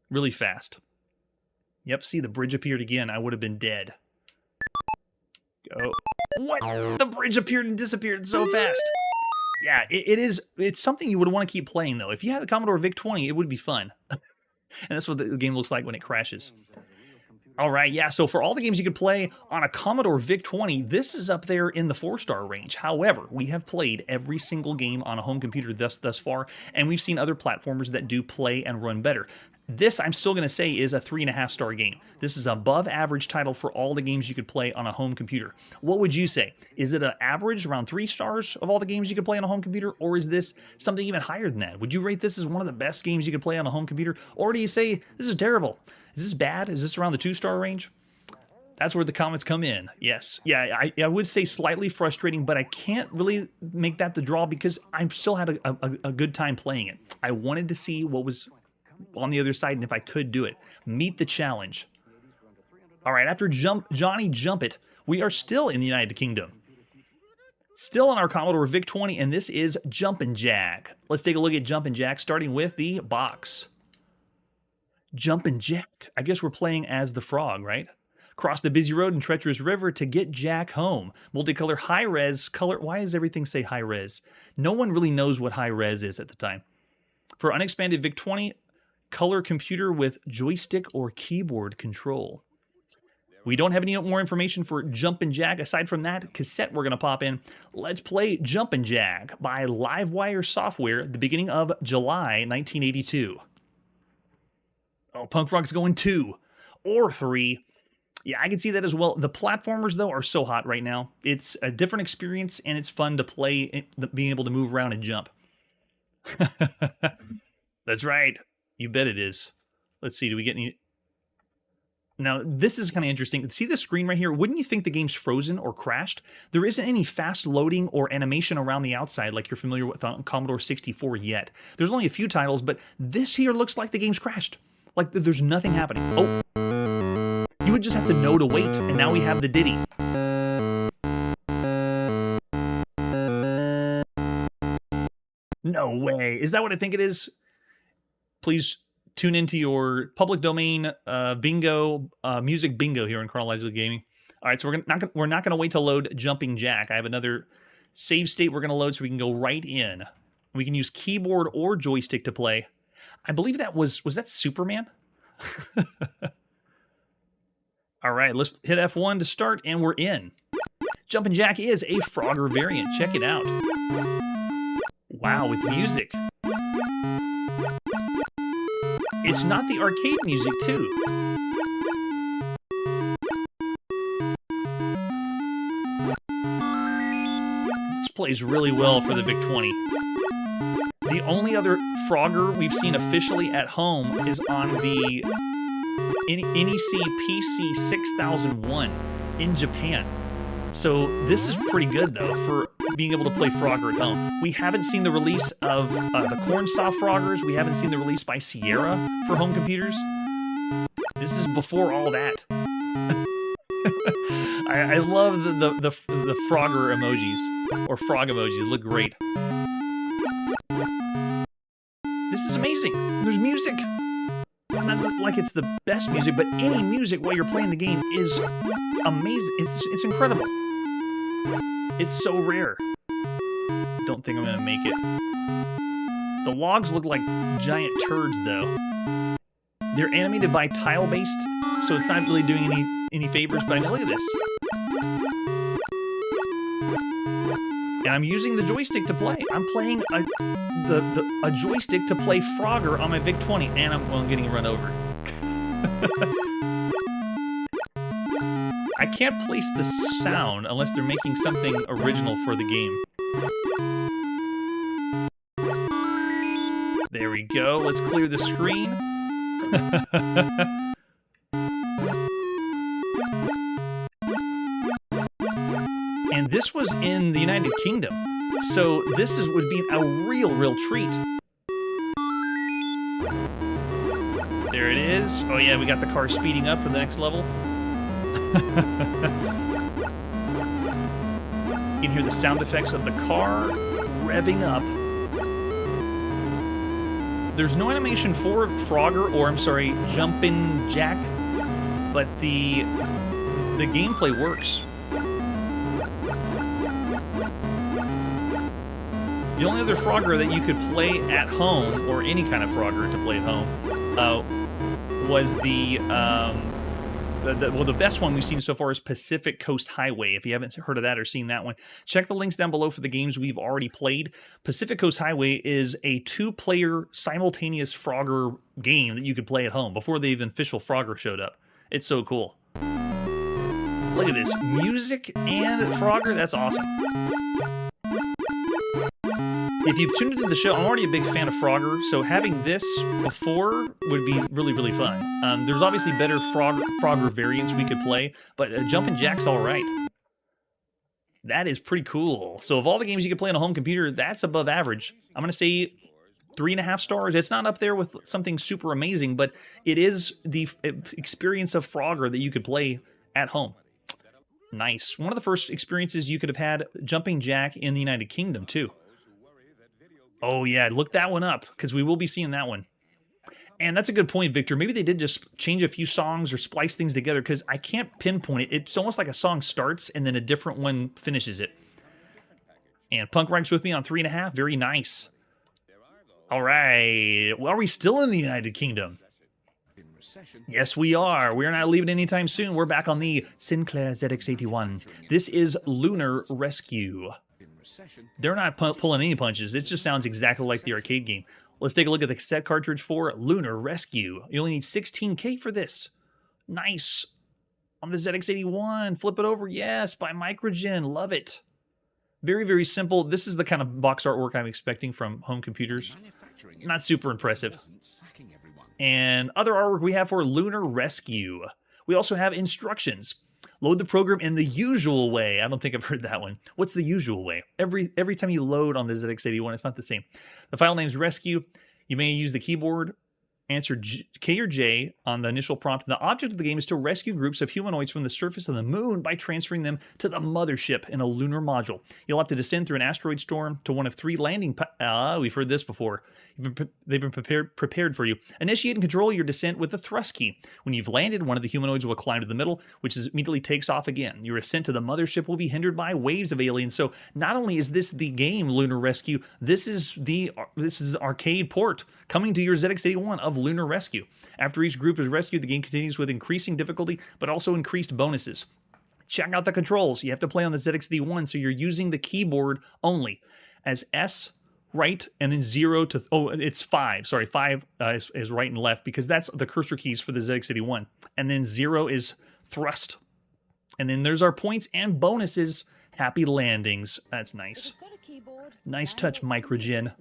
really fast. Yep, see, the bridge appeared again. I would have been dead. Go. What? The bridge appeared and disappeared so fast. Yeah, it's something you would want to keep playing, though. If you had the Commodore VIC-20, it would be fun. And that's what the game looks like when it crashes. All right, yeah, so for all the games you could play on a Commodore VIC-20, this is up there in the 4-star range. However, we have played every single game on a home computer thus far, and we've seen other platformers that do play and run better. This, I'm still going to say, is a 3.5-star game. This is above average title for all the games you could play on a home computer. What would you say? Is it an average, around 3 stars of all the games you could play on a home computer? Or is this something even higher than that? Would you rate this as one of the best games you could play on a home computer? Or do you say, this is terrible? Is this bad? Is this around the 2-star range? That's where the comments come in. Yes. Yeah, I would say slightly frustrating, but I can't really make that the draw because I still had a good time playing it. I wanted to see what was on the other side and if I could do it. Meet the challenge. All right, after Johnny Jump It, we are still in the United Kingdom. Still on our Commodore VIC-20, and this is Jumpin' Jack. Let's take a look at Jumpin' Jack, starting with the box. Jumpin' Jack. I guess we're playing as the frog, right? Cross the busy road and treacherous river to get Jack home. Multicolor high-res color. Why does everything say high-res? No one really knows what high-res is at the time. For unexpanded VIC-20, color computer with joystick or keyboard control. We don't have any more information for Jumpin' Jack. Aside from that cassette we're going to pop in, let's play Jumpin' Jack by Livewire Software at the beginning of July 1982. Oh, Punk Rock's going 2 or 3. Yeah, I can see that as well. The platformers, though, are so hot right now. It's a different experience, and it's fun to play, being able to move around and jump. That's right. You bet it is. Let's see, do we get any... Now, this is kind of interesting. See the screen right here? Wouldn't you think the game's frozen or crashed? There isn't any fast loading or animation around the outside like you're familiar with on Commodore 64 yet. There's only a few titles, but this here looks like the game's crashed. Like there's nothing happening. Oh. You would just have to know to wait, and now we have the ditty. way. Is that what I think it is? Please tune into your public domain bingo, music bingo here in Chronologically Gaming. All right, so we're not gonna wait to load Jumping Jack. I have another save state we're gonna load so we can go right in. We can use keyboard or joystick to play. I believe that was that Superman? All right, let's hit F1 to start, and we're in. Jumpin' Jack is a Frogger variant. Check it out. Wow, with music. It's not the arcade music, too. This plays really well for the VIC-20. The only other Frogger we've seen officially at home is on the NEC PC 6001 in Japan. So this is pretty good, though, for being able to play Frogger at home. We haven't seen the release of the Cornsoft Froggers. We haven't seen the release by Sierra for home computers. This is before all that. I love the Frogger emojis, or frog emojis. Look great. This is amazing. There's music. Not like it's the best music, but any music while you're playing the game is amazing. It's incredible. It's so rare. Don't think I'm gonna make it. The logs look like giant turds, though. They're animated by tile-based, so it's not really doing any favors, but I mean, look at this. And I'm using the joystick to play. I'm playing a joystick to play Frogger on my VIC-20, and I'm getting run over. I can't place the sound unless they're making something original for the game. There we go. Let's clear the screen. And this was in the United Kingdom, so this would be a real treat. There it is. Oh yeah, we got the car speeding up for the next level. You can hear the sound effects of the car revving up. There's no animation for Frogger, or I'm sorry, Jumpin' Jack, but the gameplay works. The only other Frogger that you could play at home, or any kind of Frogger to play at home, was the best one we've seen so far is Pacific Coast Highway. If you haven't heard of that or seen that one, check the links down below for the games we've already played. Pacific Coast Highway is a 2-player simultaneous Frogger game that you could play at home before the official Frogger showed up. It's so cool. Look at this. Music and Frogger, that's awesome. If you've tuned into the show, I'm already a big fan of Frogger, so having this before would be really fun. There's obviously better Frogger variants we could play, but Jumpin' Jack's all right. That is pretty cool. So of all the games you can play on a home computer, that's above average. I'm going to say 3.5 stars. It's not up there with something super amazing, but it is the experience of Frogger that you could play at home. Nice. One of the first experiences you could have had Jumping Jack in the United Kingdom, too. Oh, yeah, look that one up, because we will be seeing that one. And that's a good point, Victor. Maybe they did just change a few songs or splice things together, because I can't pinpoint it. It's almost like a song starts, and then a different one finishes it. And Punk ranks with me on 3.5. Very nice. All right. Well, are we still in the United Kingdom? Yes, we are. We're not leaving anytime soon. We're back on the Sinclair ZX81. This is Lunar Rescue. They're not pulling any punches. It just sounds exactly like the arcade game. Let's take a look at the cassette cartridge for Lunar Rescue. You only need 16K for this. Nice. On the ZX81. Flip it over. Yes, by Microgen. Love it. Very simple. This is the kind of box artwork I'm expecting from home computers. Not super impressive. And other artwork we have for Lunar Rescue. We also have instructions. Load the program in the usual way. I don't think I've heard that one. What's the usual way? Every time you load on the ZX81, it's not the same. The file name's Rescue. You may use the keyboard Answer K or J on the initial prompt. The object of the game is to rescue groups of humanoids from the surface of the moon by transferring them to the mothership in a lunar module. You'll have to descend through an asteroid storm to one of 3 landing... we've heard this before. They've been prepared for you. Initiate and control your descent with the thrust key. When you've landed, one of the humanoids will climb to the middle, which immediately takes off again. Your ascent to the mothership will be hindered by waves of aliens. So not only is this the game Lunar Rescue, this is arcade port coming to your ZX81 of Lunar Rescue. After each group is rescued, the game continues with increasing difficulty, but also increased bonuses. Check out the controls. You have to play on the ZX81, so you're using the keyboard only. As S, right, and then 0 to... Oh, it's 5. Sorry, 5 is right and left, because that's the cursor keys for the ZX81. And then 0 is thrust. And then there's our points and bonuses. Happy landings. That's nice. Nice touch, Microgen.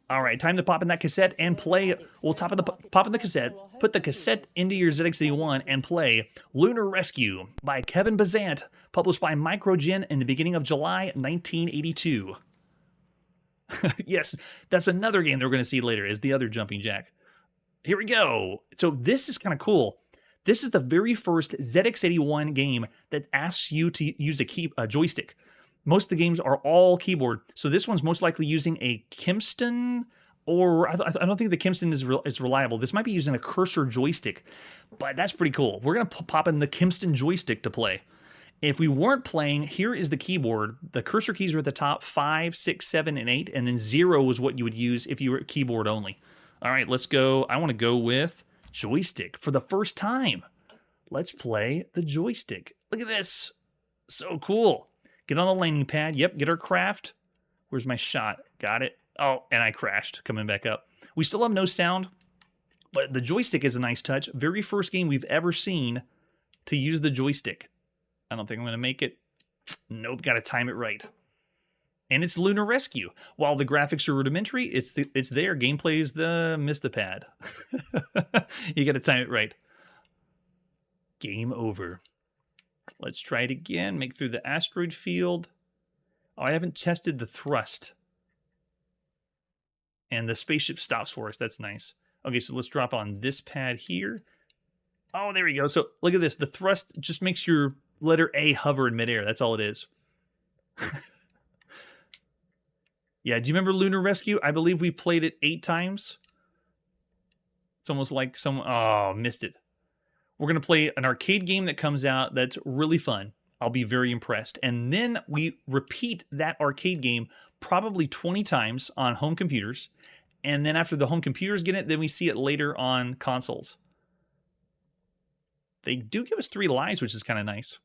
All right, time to pop in that cassette and play. We'll pop in the cassette, put the cassette into your ZX81 and play Lunar Rescue by Kevin Bazant, published by Microgen in the beginning of July 1982. Yes, that's another game that we're going to see later, is the other Jumping Jack. Here we go. So this is kind of cool. This is the very first ZX81 game that asks you to use a joystick. Most of the games are all keyboard, so this one's most likely using a Kimpston, or I don't think the Kimpston is reliable. This might be using a cursor joystick, but that's pretty cool. We're going to pop in the Kimpston joystick to play. If we weren't playing, here is the keyboard. The cursor keys are at the top, 5, 6, 7, and 8, and then 0 is what you would use if you were keyboard only. All right, let's go. I want to go with joystick for the first time. Let's play the joystick. Look at this. So cool. Get on the landing pad. Yep, get our craft. Where's my shot? Got it. Oh, and I crashed coming back up. We still have no sound, but the joystick is a nice touch. Very first game we've ever seen to use the joystick. I don't think I'm going to make it. Nope, got to time it right. And it's Lunar Rescue. While the graphics are rudimentary, it's there. Gameplay is miss the pad. You got to time it right. Game over. Let's try it again. Make through the asteroid field. Oh, I haven't tested the thrust. And the spaceship stops for us. That's nice. Okay, so let's drop on this pad here. Oh, there we go. So look at this. The thrust just makes your letter A hover in midair. That's all it is. Yeah, do you remember Lunar Rescue? I believe we played it 8 times. It's almost like someone... Oh, missed it. We're going to play an arcade game that comes out that's really fun. I'll be very impressed. And then we repeat that arcade game probably 20 times on home computers. And then after the home computers get it, then we see it later on consoles. They do give us 3 lives, which is kind of nice.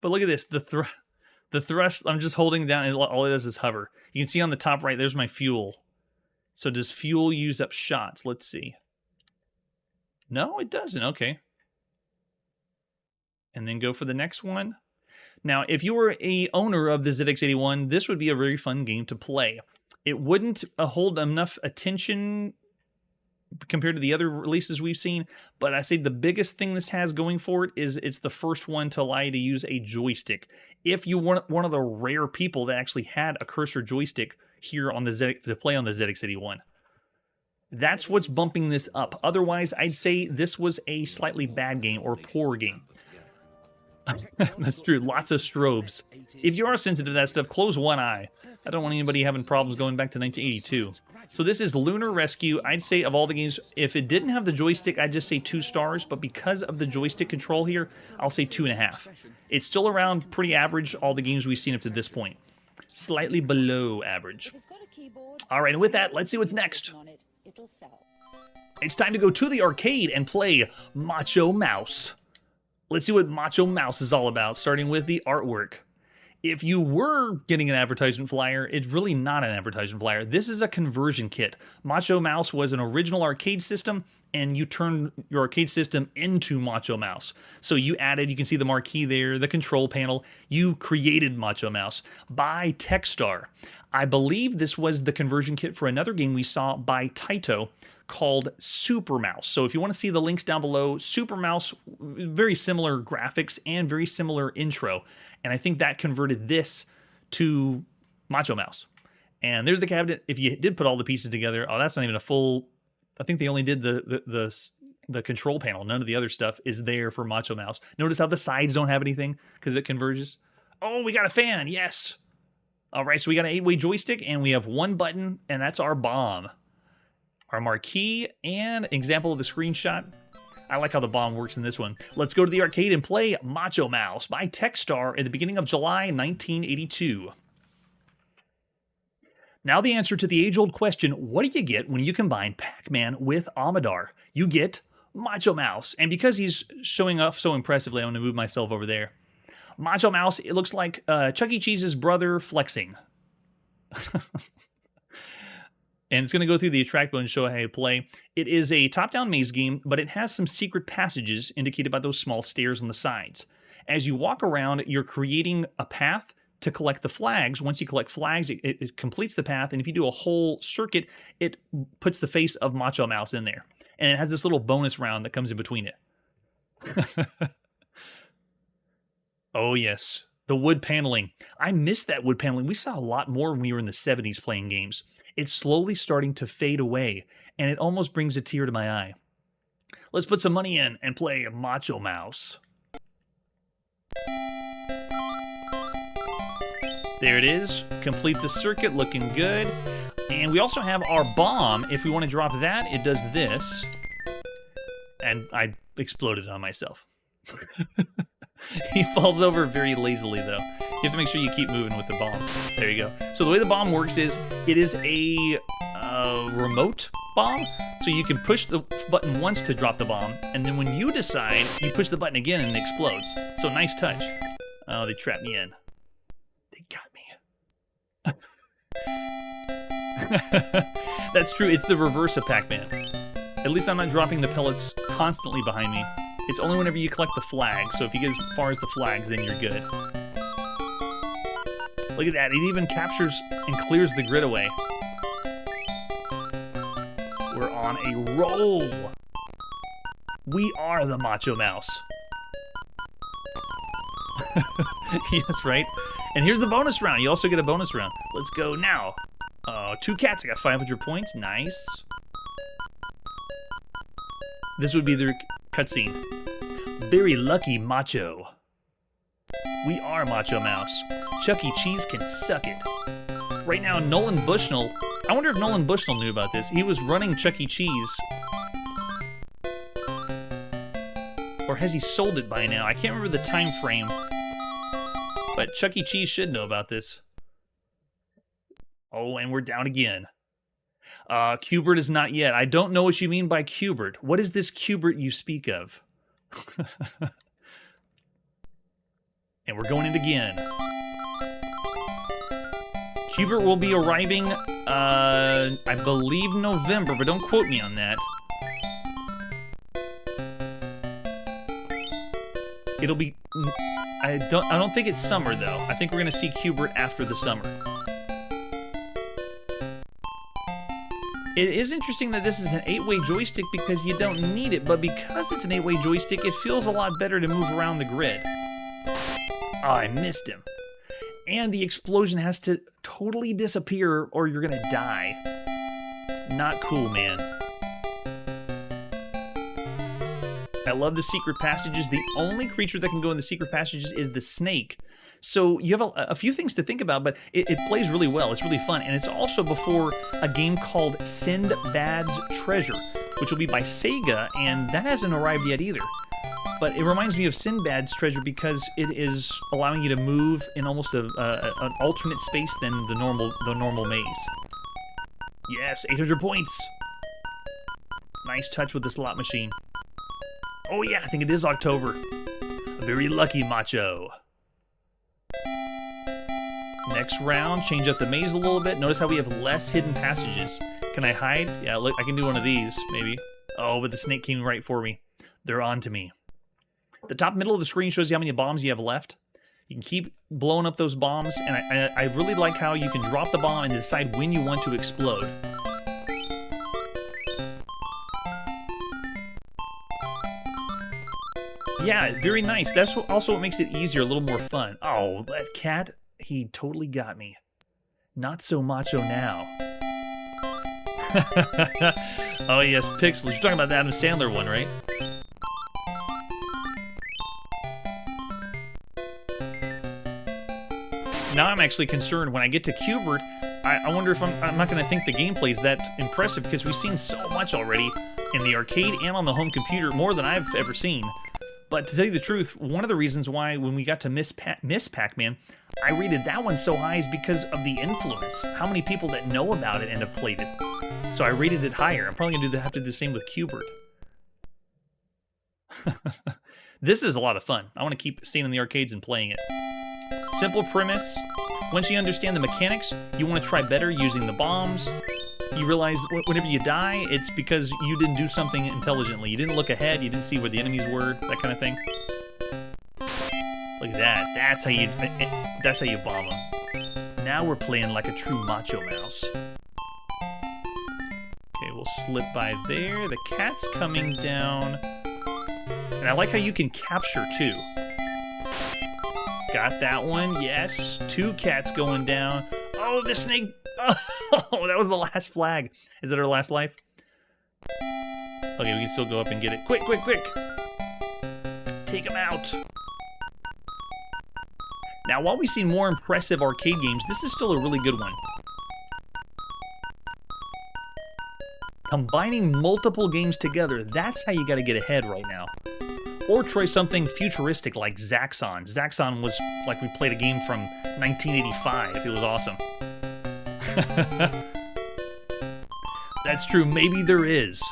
But look at this. The thrust, I'm just holding down, and all it does is hover. You can see on the top right, there's my fuel. So does fuel use up shots? Let's see. No, it doesn't. Okay. And then go for the next one. Now, if you were a owner of the ZX81, this would be a very fun game to play. It wouldn't hold enough attention compared to the other releases we've seen, but I say the biggest thing this has going for it is it's the first one to allow you to use a joystick. If you weren't one of the rare people that actually had a cursor joystick here on the to play on the ZX81. That's what's bumping this up. Otherwise, I'd say this was a slightly bad game or poor game. That's true. Lots of strobes. If you are sensitive to that stuff, close one eye. I don't want anybody having problems going back to 1982. So this is Lunar Rescue. I'd say of all the games, if it didn't have the joystick, I'd just say 2 stars. But because of the joystick control here, I'll say 2.5. It's still around pretty average, all the games we've seen up to this point. Slightly below average. All right, and with that, let's see what's next. It's time to go to the arcade and play Macho Mouse. Let's see what Macho Mouse is all about, starting with the artwork. If you were getting an advertisement flyer, it's really not an advertisement flyer. This is a conversion kit. Macho Mouse was an original arcade system, and you turned your arcade system into Macho Mouse. So you added, you can see the marquee there, the control panel. You created Macho Mouse by Techstar. I believe this was the conversion kit for another game we saw by Taito called Super Mouse. So if you want to see the links down below, Super Mouse, very similar graphics and very similar intro. And I think that converted this to Macho Mouse. And there's the cabinet. If you did put all the pieces together, oh, that's not even a full I think they only did the control panel. None of the other stuff is there for Macho Mouse. Notice how the sides don't have anything because it converges. Oh, we got a fan. Yes. All right, so we got an 8-way joystick, and we have one button, and that's our bomb. Our marquee, and example of the screenshot. I like how the bomb works in this one. Let's go to the arcade and play Macho Mouse by Techstar at the beginning of July 1982. Now the answer to the age-old question, what do you get when you combine Pac-Man with Amadar? You get Macho Mouse. And because he's showing off so impressively, I'm going to move myself over there. Macho Mouse, it looks like Chuck E. Cheese's brother flexing. And it's going to go through the attract mode and show how you play. It is a top-down maze game, but it has some secret passages indicated by those small stairs on the sides. As you walk around, you're creating a path to collect the flags. Once you collect flags, it completes the path, and if you do a whole circuit, it puts the face of Macho Mouse in there. And it has this little bonus round that comes in between it. Oh, yes. The wood paneling. I missed that wood paneling. We saw a lot more when we were in the 70s playing games. It's slowly starting to fade away, and it almost brings a tear to my eye. Let's put some money in and play Macho Mouse. There it is. Complete the circuit, looking good. And we also have our bomb. If we want to drop that, it does this. And I exploded on myself. He falls over very lazily, though. You have to make sure you keep moving with the bomb. There you go. So the way the bomb works is, it is a remote bomb. So you can push the button once to drop the bomb, and then when you decide, you push the button again and it explodes. So nice touch. Oh, they trapped me in. They got me. That's true. It's the reverse of Pac-Man. At least I'm not dropping the pellets constantly behind me. It's only whenever you collect the flags, so if you get as far as the flags, then you're good. Look at that, it even captures and clears the grid away. We're on a roll! We are the Macho Mouse. Yeah, that's right. And here's the bonus round. You also get a bonus round. Let's go now. 2 cats, I got 500 points, nice. This would be the cutscene. Very lucky Macho. We are Macho Mouse. Chuck E. Cheese can suck it. Right now, Nolan Bushnell, I wonder if Nolan Bushnell knew about this. He was running Chuck E. Cheese. Or has he sold it by now? I can't remember the time frame. But Chuck E. Cheese should know about this. Oh, and we're down again. Cubert is not yet. I don't know what you mean by Cubert. What is this Cubert you speak of? And we're going in again. Cubert will be arriving, I believe November, but don't quote me on that. It'll be... I don't think it's summer, though. I think we're going to see Cubert after the summer. It is interesting that this is an 8-way joystick because you don't need it, but because it's an 8-way joystick, it feels a lot better to move around the grid. Oh, I missed him. And the explosion has to totally disappear or you're gonna die. Not cool, man. I love the secret passages. The only creature that can go in the secret passages is the snake. So you have a few things to think about, but it plays really well. It's really fun. And it's also before a game called Sinbad's Treasure, which will be by Sega, and that hasn't arrived yet either. But it reminds me of Sinbad's Treasure because it is allowing you to move in almost an alternate space than the normal maze. Yes, 800 points. Nice touch with the slot machine. Oh yeah, I think it is October. Very lucky, Macho. Next round, change up the maze a little bit. Notice how we have less hidden passages. Can I hide? Yeah, look, I can do one of these, maybe. Oh, but the snake came right for me. They're on to me. The top middle of the screen shows you how many bombs you have left. You can keep blowing up those bombs, and I really like how you can drop the bomb and decide when you want to explode. Yeah, very nice. That's also what makes it easier, a little more fun. Oh, that cat, he totally got me. Not so macho now. Oh yes, Pixels. You're talking about the Adam Sandler one, right? Now I'm actually concerned when I get to Q*bert. I wonder if I'm not going to think the gameplay is that impressive because we've seen so much already in the arcade and on the home computer, more than I've ever seen. But to tell you the truth, one of the reasons why when we got to Miss Pac-Man, I rated that one so high is because of the influence. How many people that know about it and have played it. So I rated it higher. I'm probably going to have to do the same with Q*bert. This is a lot of fun. I want to keep staying in the arcades and playing it. Simple premise. Once you understand the mechanics, you want to try better using the bombs. You realize whenever you die, it's because you didn't do something intelligently. You didn't look ahead, you didn't see where the enemies were, that kind of thing. Look at that. That's how you bomb them. Now we're playing like a true Macho Mouse. Okay, we'll slip by there. The cat's coming down. And I like how you can capture, too. Got that one, yes. 2 cats going down. Oh, the snake. Oh, that was the last flag. Is that our last life? Okay, we can still go up and get it. Quick, quick, quick. Take him out. Now, while we've seen more impressive arcade games, this is still a really good one. Combining multiple games together, that's how you got to get ahead right now. Or try something futuristic like Zaxxon. Zaxxon was like we played a game from 1985. It was awesome. That's true. Maybe there is.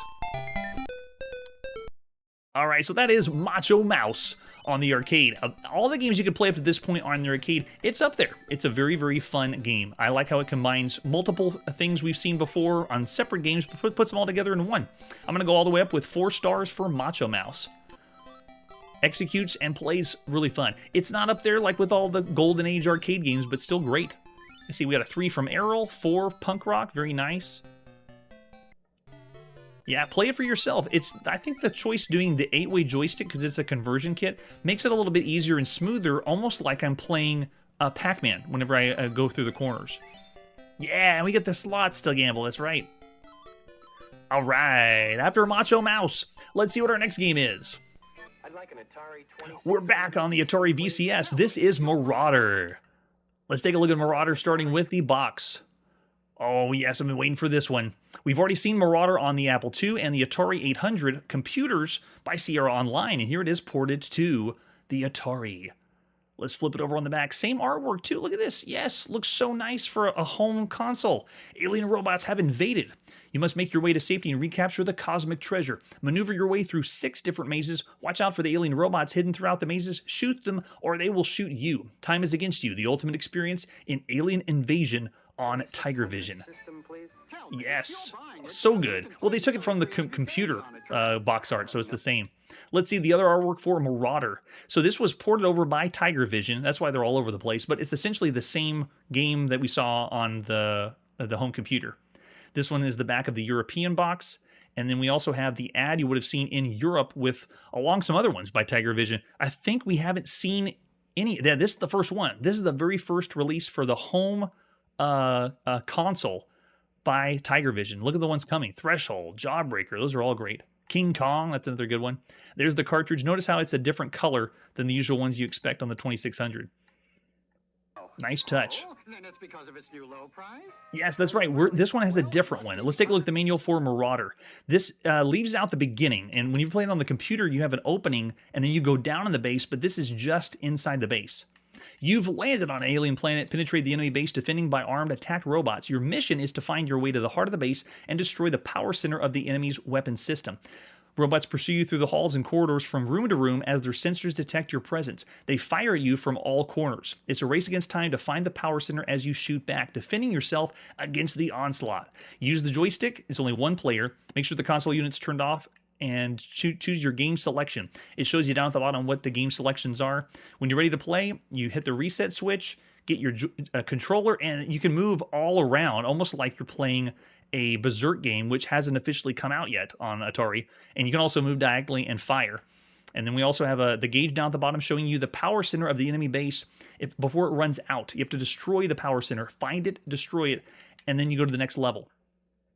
All right, so that is Macho Mouse on the arcade. All the games you could play up to this point on the arcade, it's up there. It's a very, very fun game. I like how it combines multiple things we've seen before on separate games, but puts them all together in one. I'm going to go all the way up with 4 stars for Macho Mouse. Executes and plays really fun. It's not up there like with all the Golden Age arcade games, but still great. Let's see, we got a 3 from Errol, 4 Punk Rock, very nice. Yeah, play it for yourself. I think the choice doing the 8-way joystick, because it's a conversion kit, makes it a little bit easier and smoother, almost like I'm playing Pac-Man whenever I go through the corners. Yeah, and we get the slots to gamble, that's right. All right, after Macho Mouse, let's see what our next game is. We're back on the Atari VCS. This is Marauder. Let's take a look at Marauder, starting with the box. Oh, yes, I've been waiting for this one. We've already seen Marauder on the Apple II and the Atari 800 computers by Sierra Online, and here it is ported to the Atari. Let's flip it over on the back. Same artwork, too. Look at this. Yes, looks so nice for a home console. Alien robots have invaded. You must make your way to safety and recapture the cosmic treasure. Maneuver your way through 6 different mazes. Watch out for the alien robots hidden throughout the mazes. Shoot them, or they will shoot you. Time is against you. The ultimate experience in alien invasion on Tigervision. Yes, so good. Well, they took it from the computer box art, so it's the same. Let's see the other artwork for Marauder. So this was ported over by Tigervision. That's why they're all over the place, but it's essentially the same game that we saw on the home computer. This one is the back of the European box, and then we also have the ad you would have seen in Europe with along some other ones by Tigervision. I think we haven't seen any. This is the first one. This is the very first release for the home console by Tigervision. Look at the ones coming. Threshold, Jawbreaker, those are all great. King Kong, that's another good one. There's the cartridge. Notice how it's a different color than the usual ones you expect on the 2600. Nice touch. Then it's because of its new low price? Yes, that's right. This one has a different one. Let's take a look at the manual for Marauder. This leaves out the beginning, and when you play it on the computer, you have an opening, and then you go down in the base, but this is just inside the base. You've landed on an alien planet, penetrated the enemy base, defending by armed, attacked robots. Your mission is to find your way to the heart of the base and destroy the power center of the enemy's weapon system. Robots pursue you through the halls and corridors from room to room as their sensors detect your presence. They fire at you from all corners. It's a race against time to find the power center as you shoot back, defending yourself against the onslaught. Use the joystick. It's only one player. Make sure the console unit's turned off and choose your game selection. It shows you down at the bottom what the game selections are. When you're ready to play, you hit the reset switch, get your controller, and you can move all around, almost like you're playing a Berserk game, which hasn't officially come out yet on Atari. And you can also move diagonally and fire. And then we also have the gauge down at the bottom showing you the power center of the enemy base before it runs out. You have to destroy the power center, find it, destroy it, and then you go to the next level.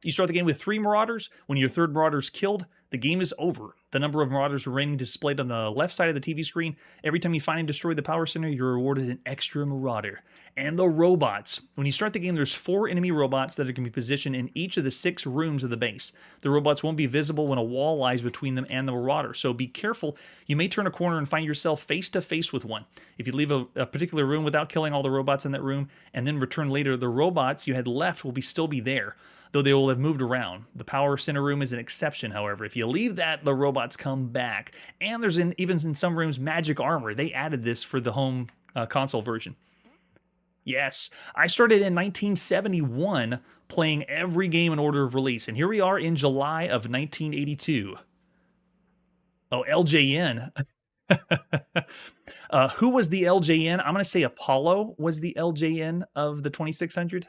You start the game with 3 Marauders. When your 3rd Marauder is killed, the game is over. The number of Marauders remaining displayed on the left side of the TV screen. Every time you find and destroy the power center, you're rewarded an extra Marauder. And the robots. When you start the game, there's 4 enemy robots that are going to be positioned in each of the 6 rooms of the base. The robots won't be visible when a wall lies between them and the Marauder, so be careful. You may turn a corner and find yourself face to face with one. If you leave a particular room without killing all the robots in that room and then return later, the robots you had left will still be there, though they will have moved around. The power center room is an exception, however. If you leave that, the robots come back. And there's even in some rooms magic armor. They added this for the home console version. Yes, I started in 1971 playing every game in order of release, and here we are in July of 1982. Oh, LJN. Who was the LJN? I'm going to say Apollo was the LJN of the 2600.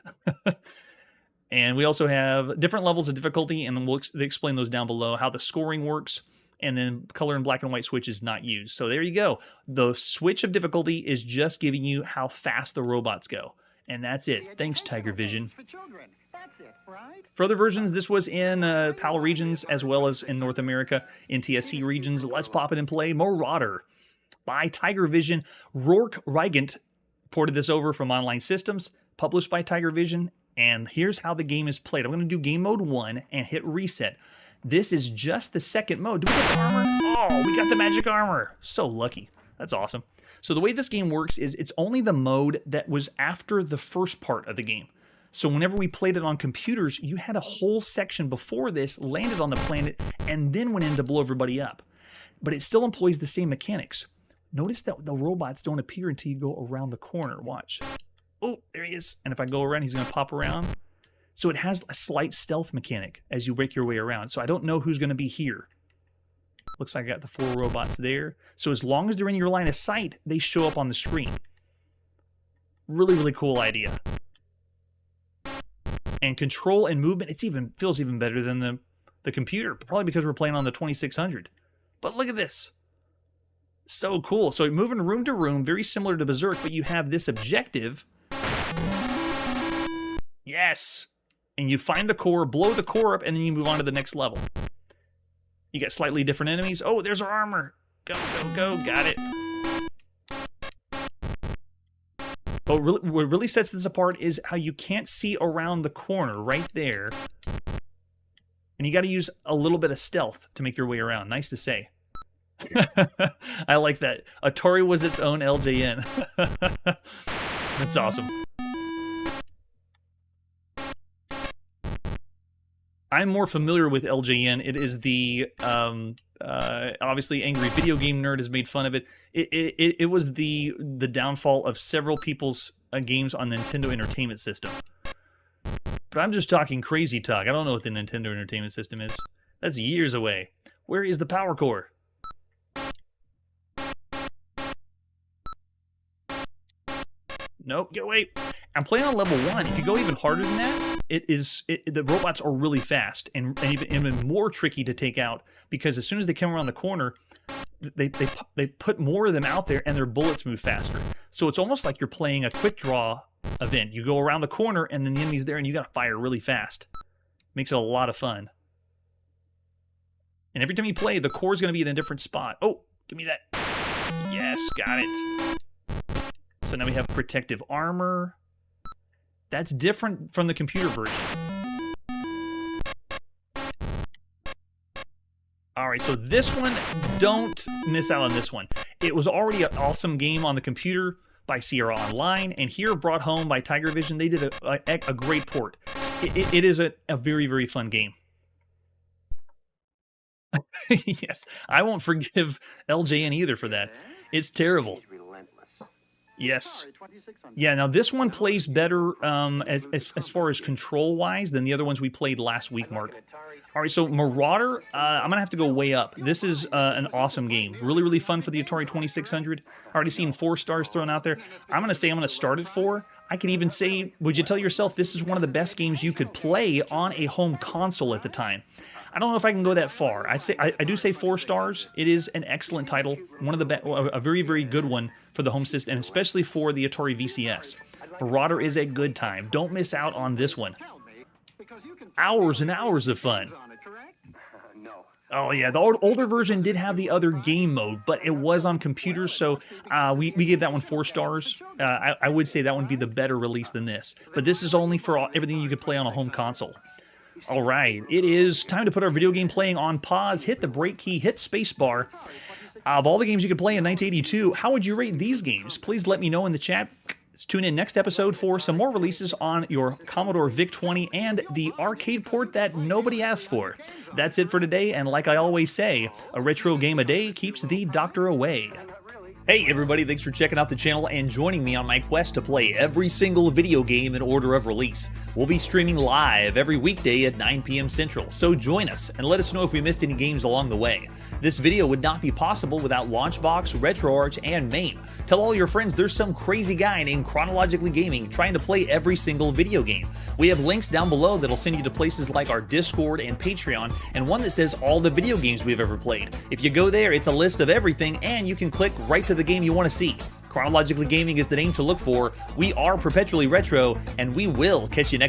And we also have different levels of difficulty, and we'll explain those down below, how the scoring works, and then color and black and white switch is not used. So there you go. The switch of difficulty is just giving you how fast the robots go. And that's it. Thanks, Tiger Vision. For other versions, this was in PAL regions as well as in North America, NTSC regions. Let's pop it and play Marauder by Tiger Vision. Rourke Reigant ported this over from Online Systems, published by Tiger Vision. And here's how the game is played. I'm going to do game mode 1 and hit reset. This is just the second mode. Do we get the armor? Oh, we got the magic armor. So lucky. That's awesome. So the way this game works is it's only the mode that was after the first part of the game. So whenever we played it on computers, you had a whole section before this, landed on the planet, and then went in to blow everybody up. But it still employs the same mechanics. Notice that the robots don't appear until you go around the corner. Watch. Oh, there he is. And if I go around, he's going to pop around. So it has a slight stealth mechanic as you make your way around. So I don't know who's going to be here. Looks like I got the 4 robots there. So as long as they're in your line of sight, they show up on the screen. Really, really cool idea. And control and movement, feels even better than the computer. Probably because we're playing on the 2600. But look at this. So cool. So moving room to room, very similar to Berserk, but you have this objective. Yes. And you find the core, blow the core up, and then you move on to the next level. You got slightly different enemies. Oh, there's our armor. Go, go, go. Got it. But what really sets this apart is how you can't see around the corner right there. And you got to use a little bit of stealth to make your way around. Nice to say. I like that. Atari was its own LJN. That's awesome. I'm more familiar with LJN. It is the obviously Angry Video Game Nerd has made fun of it. It was the downfall of several people's games on the Nintendo Entertainment System. But I'm just talking crazy talk. I don't know what the Nintendo Entertainment System is. That's years away. Where is the power core? Nope, get away. I'm playing on level 1. If you go even harder than that, the robots are really fast and even more tricky to take out, because as soon as they come around the corner, they put more of them out there and their bullets move faster. So it's almost like you're playing a quick draw event. You go around the corner and then the enemy's there and you got to fire really fast. Makes it a lot of fun. And every time you play, the core is going to be in a different spot. Oh, give me that. Yes, got it. So now we have protective armor. That's different from the computer version. Alright, so this one, don't miss out on this one. It was already an awesome game on the computer by Sierra Online, and here brought home by Tiger Vision, they did a great port. It is a very, very fun game. Yes, I won't forgive LJN either for that. It's terrible. Yes. Yeah, now this one plays better as far as control-wise than the other ones we played last week, Mark. All right, so Marauder, I'm going to have to go way up. This is an awesome game. Really, really fun for the Atari 2600. Already seen 4 stars thrown out there. I'm going to say I'm going to start at 4. I could even say, would you tell yourself this is one of the best games you could play on a home console at the time? I don't know if I can go that far. I do say 4 stars. It is an excellent title, one of a very, very good one for the home system, and especially for the Atari VCS. Marauder is a good time. Don't miss out on this one. Hours and hours of fun. Oh yeah, the older version did have the other game mode, but it was on computers, so we gave that one 4 stars. I would say that one would be the better release than this, but this is only for everything you could play on a home console. All right, it is time to put our video game playing on pause, hit the break key, hit spacebar. Of all the games you could play in 1982, how would you rate these games? Please let me know in the chat. Let's tune in next episode for some more releases on your Commodore VIC-20 and the arcade port that nobody asked for. That's it for today, and like I always say, a retro game a day keeps the doctor away. Hey everybody, thanks for checking out the channel and joining me on my quest to play every single video game in order of release. We'll be streaming live every weekday at 9 p.m. Central, so join us and let us know if we missed any games along the way. This video would not be possible without Launchbox, RetroArch, and MAME. Tell all your friends there's some crazy guy named Chronologically Gaming trying to play every single video game. We have links down below that'll send you to places like our Discord and Patreon, and one that says all the video games we've ever played. If you go there, it's a list of everything, and you can click right to the game you want to see. Chronologically Gaming is the name to look for. We are Perpetually Retro, and we will catch you next time.